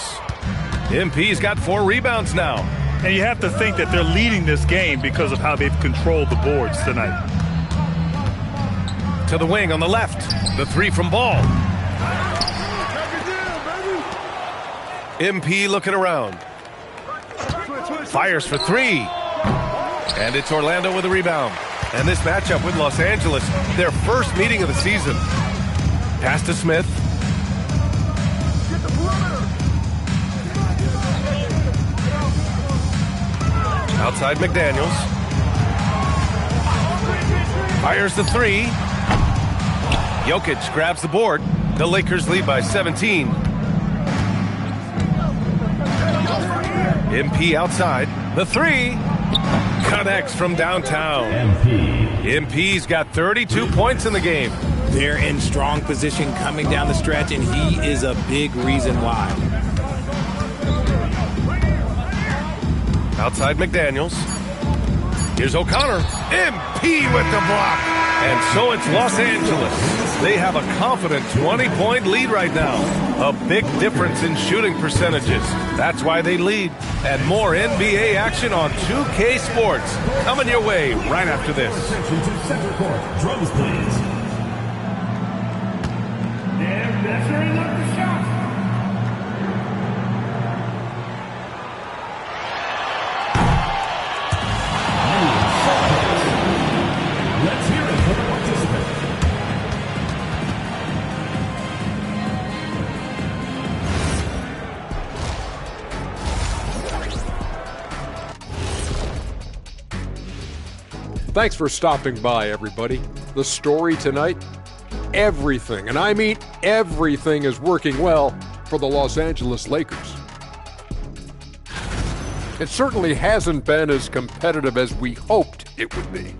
MP's got 4 rebounds now. And you have to think that they're leading this game because of how they've controlled the boards tonight. To the wing on the left. The three from Ball. MP looking around. Fires for 3. And it's Orlando with a rebound. And this matchup with Los Angeles, their first meeting of the season. Pass to Smith. Outside McDaniels. Fires the 3. Jokic grabs the board. The Lakers lead by 17. MP outside. The 3. Connects from downtown. MP's got 32 points in the game. They're in strong position coming down the stretch, and he is a big reason why. Outside McDaniels. Here's O'Connor. MP with the block. And so it's Los Angeles. They have a confident 20-point lead right now. A big difference in shooting percentages. That's why they lead. And more NBA action on 2K Sports. Coming your way right after this. Drums, please. And that's where he knocked the shot. Let's hear it for the participant. Thanks for stopping by, everybody. The story tonight, everything, and I mean everything, is working well for the Los Angeles Lakers. It certainly hasn't been as competitive as we hoped it would be.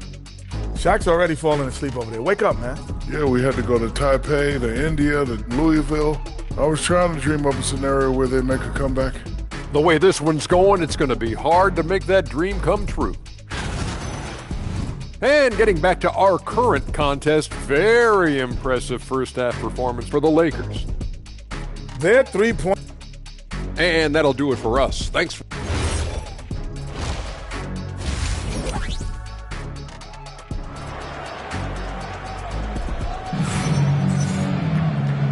Shaq's already falling asleep over there. Wake up, man. Yeah, we had to go to Taipei, to India, to Louisville. I was trying to dream up a scenario where they make a comeback. The way this one's going, it's going to be hard to make that dream come true. And getting back to our current contest, very impressive first half performance for the Lakers. Their 3-point. And that'll do it for us. Thanks for...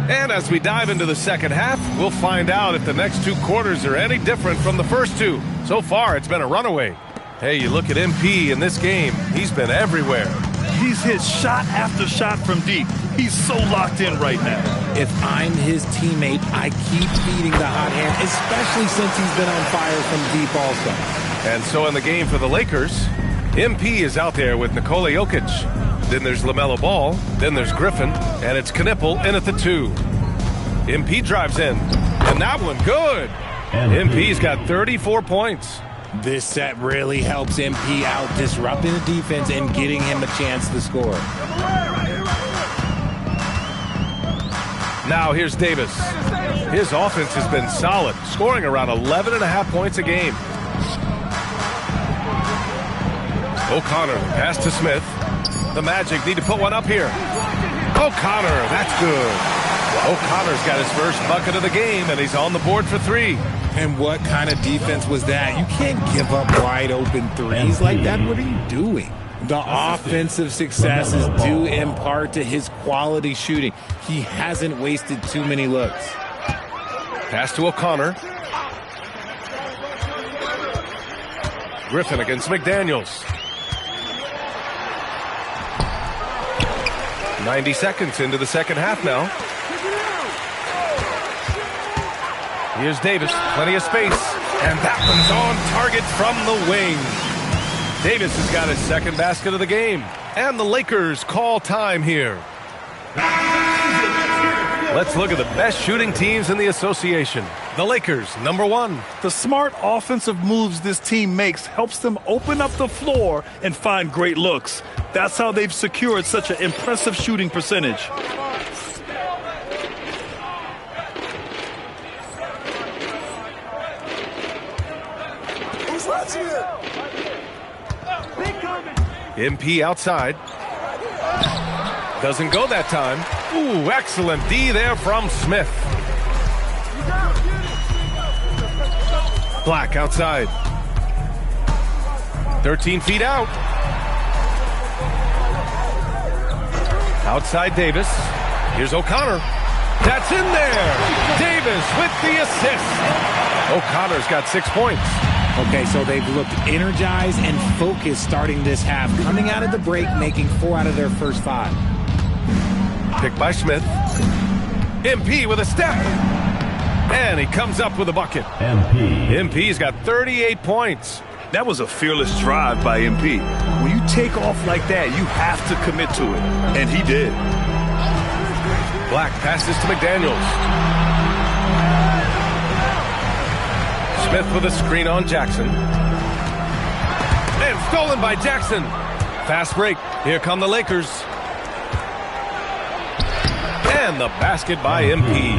And as we dive into the second half, we'll find out if the next 2 quarters are any different from the first 2. So far, it's been a runaway. Hey, you look at MP in this game, he's been everywhere. He's hit shot after shot from deep. He's so locked in right now. If I'm his teammate, I keep feeding the hot hand, especially since he's been on fire from deep also. And so in the game for the Lakers, MP is out there with Nikola Jokic. Then there's LaMelo Ball. Then there's Griffin. And it's Knipple in at the 2. MP drives in. And that one good. MP's got 34 points. This set really helps MP out, disrupting the defense and getting him a chance to score. Now here's Davis. His offense has been solid, scoring around 11.5 points a game. O'Connor, pass to Smith. The Magic need to put one up here. O'Connor, that's good. O'Connor's got his first bucket of the game, and he's on the board for 3. And what kind of defense was that? You can't give up wide open threes like that. What are you doing? The offensive success is due in part to his quality shooting. He hasn't wasted too many looks. Pass to O'Connor. Griffin against McDaniels. 90 seconds into the second half now. Here's Davis, plenty of space, and that one's on target from the wing. Davis has got his second basket of the game, and the Lakers call time here. Let's look at the best shooting teams in the association. The Lakers, number 1. The smart offensive moves this team makes helps them open up the floor and find great looks. That's how they've secured such an impressive shooting percentage. MP outside. Doesn't go that time. Ooh, excellent D there from Smith. Black outside. 13 feet out. Outside Davis. Here's O'Connor. That's in there. Davis with the assist. O'Connor's got 6 points. Okay, so they've looked energized and focused starting this half. Coming out of the break, making 4 out of their first 5. Picked by Smith. MP with a step. And he comes up with a bucket. MP's got 38 points. That was a fearless drive by MP. When you take off like that, you have to commit to it. And he did. Black passes to McDaniels. Smith with a screen on Jackson. And stolen by Jackson. Fast break. Here come the Lakers. And the basket by MP.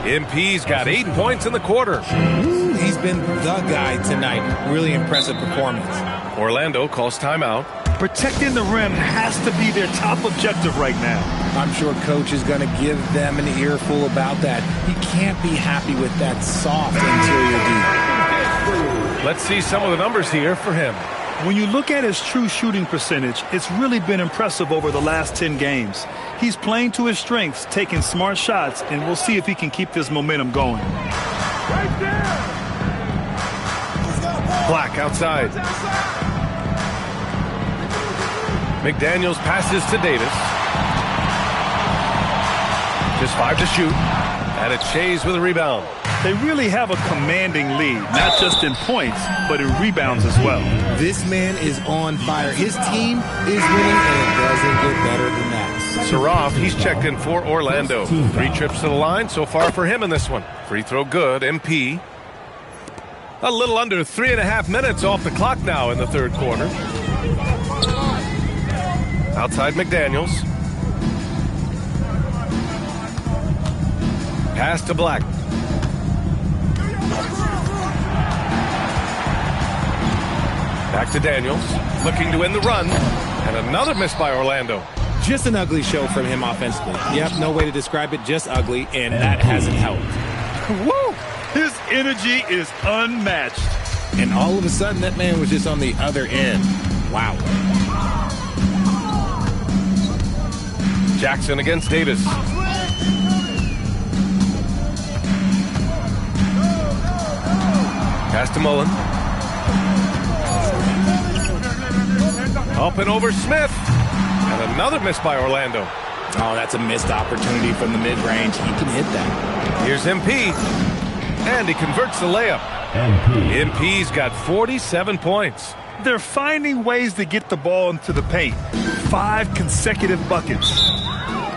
MP's got 8 points in the quarter. He's been the guy tonight. Really impressive performance. Orlando calls timeout. Protecting the rim has to be their top objective right now. I'm sure coach is going to give them an earful about that. He can't be happy with that soft interior D. Let's see some of the numbers here for him. When you look at his true shooting percentage, it's really been impressive over the last 10 games. He's playing to his strengths, taking smart shots, and we'll see if he can keep this momentum going. Right there. Black outside. McDaniels passes to Davis. Just 5 to shoot. And it's Shays with a rebound. They really have a commanding lead, not just in points, but in rebounds as well. This man is on fire. His team is winning, and it doesn't get better than that. Saraf, he's checked in for Orlando. 3 trips to the line so far for him in this one. Free throw good. MP. A little under 3.5 minutes off the clock now in the third quarter. Outside McDaniels. Pass to Black. Back to Daniels. Looking to win the run. And another miss by Orlando. Just an ugly show from him offensively. Yep, no way to describe it, just ugly, and that hasn't helped. Woo! His energy is unmatched. And all of a sudden, that man was just on the other end. Wow. Jackson against Davis. Pass to Mullen. Up and over Smith. And another miss by Orlando. Oh, that's a missed opportunity from the mid-range. He can hit that. Here's MP. And he converts the layup. MP's got 47 points. They're finding ways to get the ball into the paint. 5 consecutive buckets.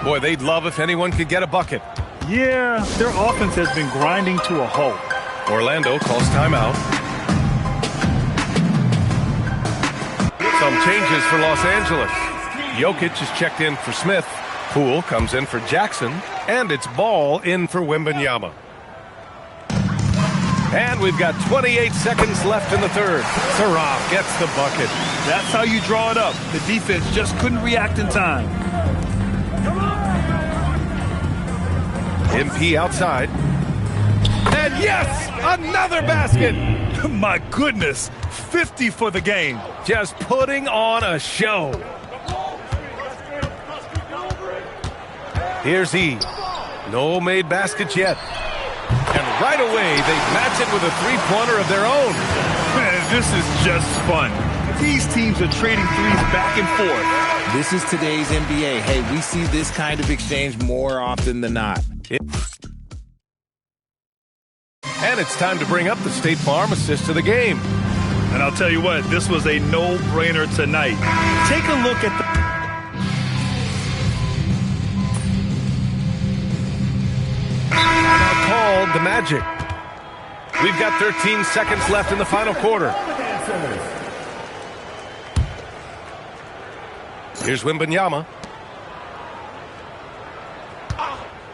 Boy, they'd love if anyone could get a bucket. Yeah, their offense has been grinding to a halt. Orlando calls timeout. Some changes for Los Angeles. Jokic is checked in for Smith. Poole comes in for Jackson. And it's Ball in for Wembanyama. And we've got 28 seconds left in the third. Saraf gets the bucket. That's how you draw it up. The defense just couldn't react in time. MP outside. And yes, another basket. My goodness, 50 for the game. Just putting on a show. Here's E. No made baskets yet. And right away, they match it with a three-pointer of their own. Man, this is just fun. These teams are trading threes back and forth. This is today's NBA. Hey, we see this kind of exchange more often than not. And it's time to bring up the State Farm assist to the game. And I'll tell you what, this was a no-brainer tonight. Take a look at the... Now called the Magic. We've got 13 seconds left in the final quarter. Here's Wembanyama.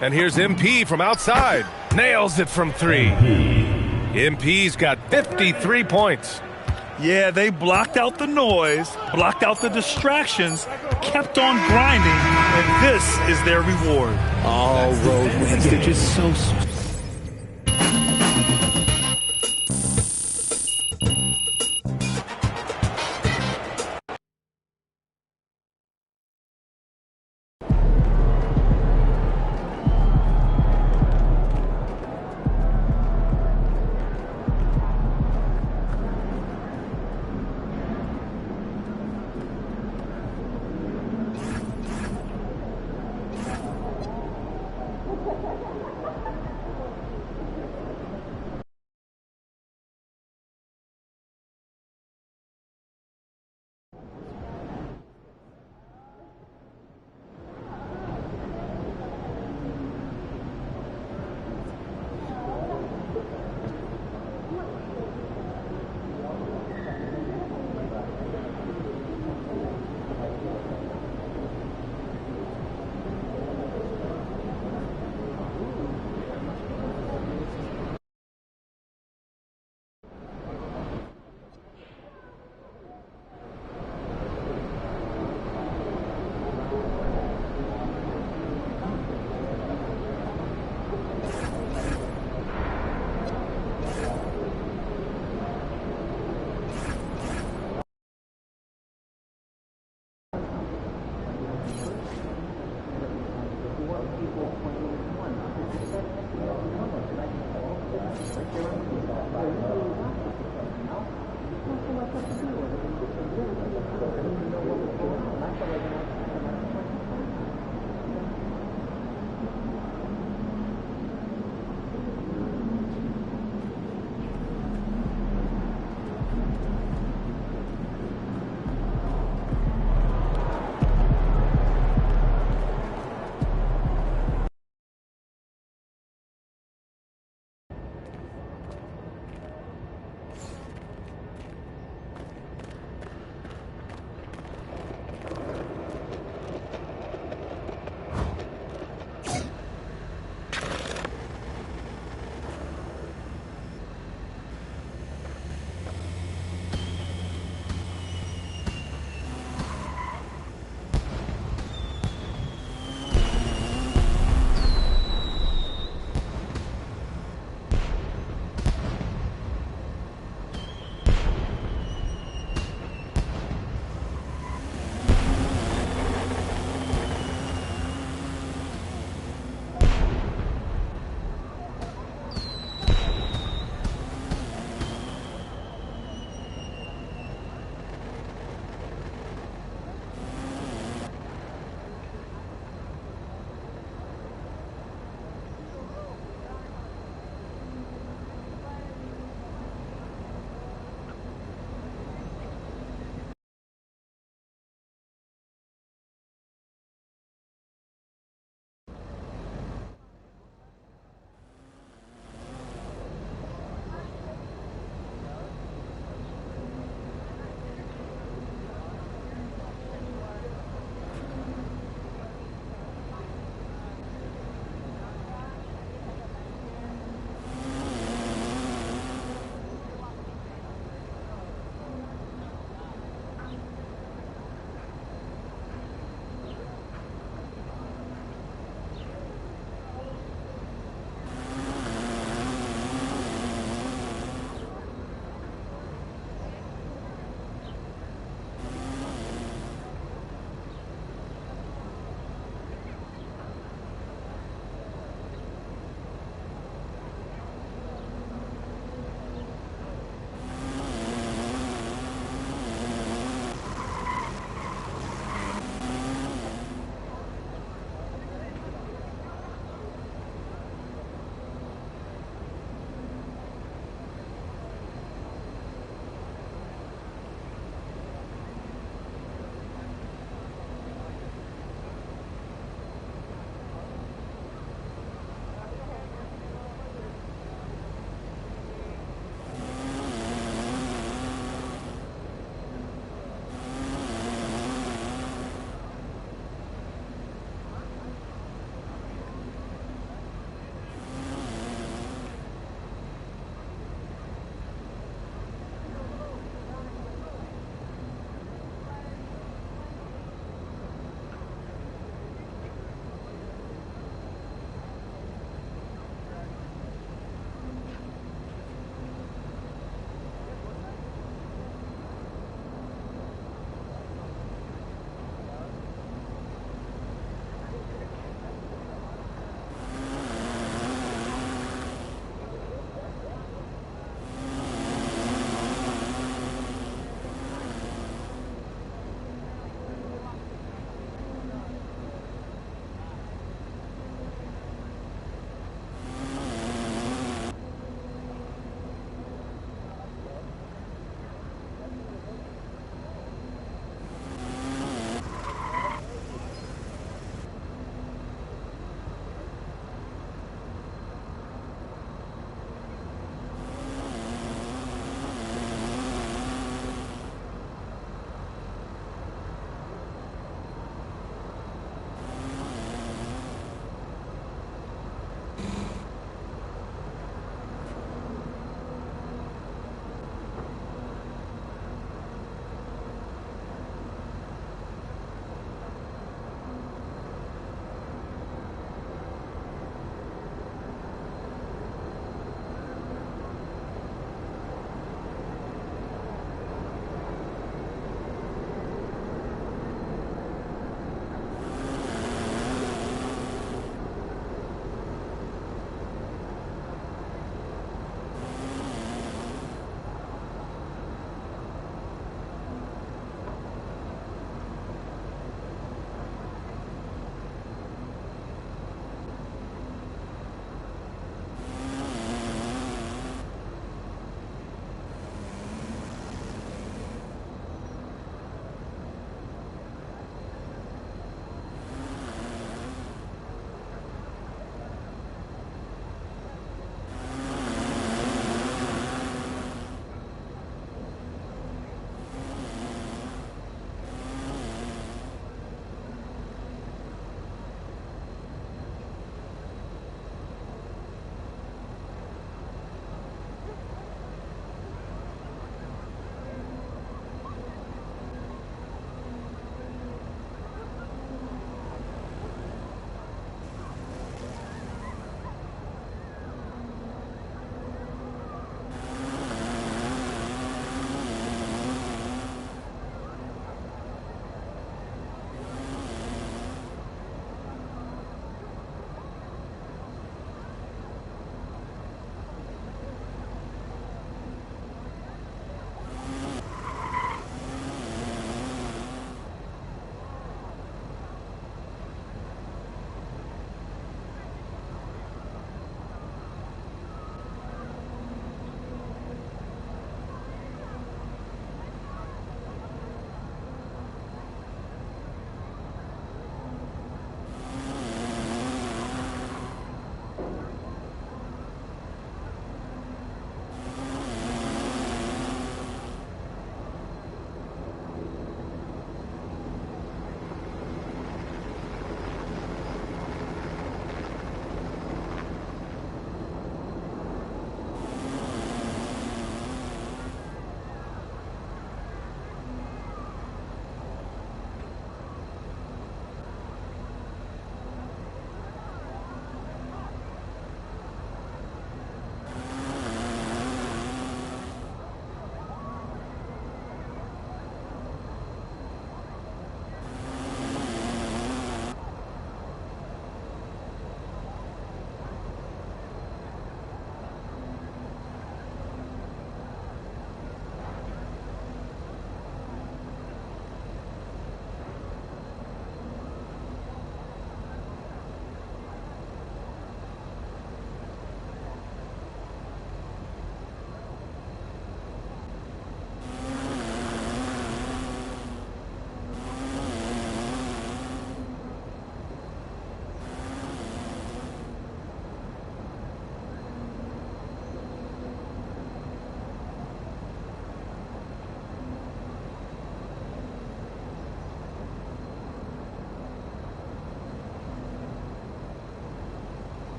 And here's MP from outside. Nails it from three. MP's got 53 points. Yeah, they blocked out the noise, blocked out the distractions, kept on grinding, and this is their reward. All road wins. They're just so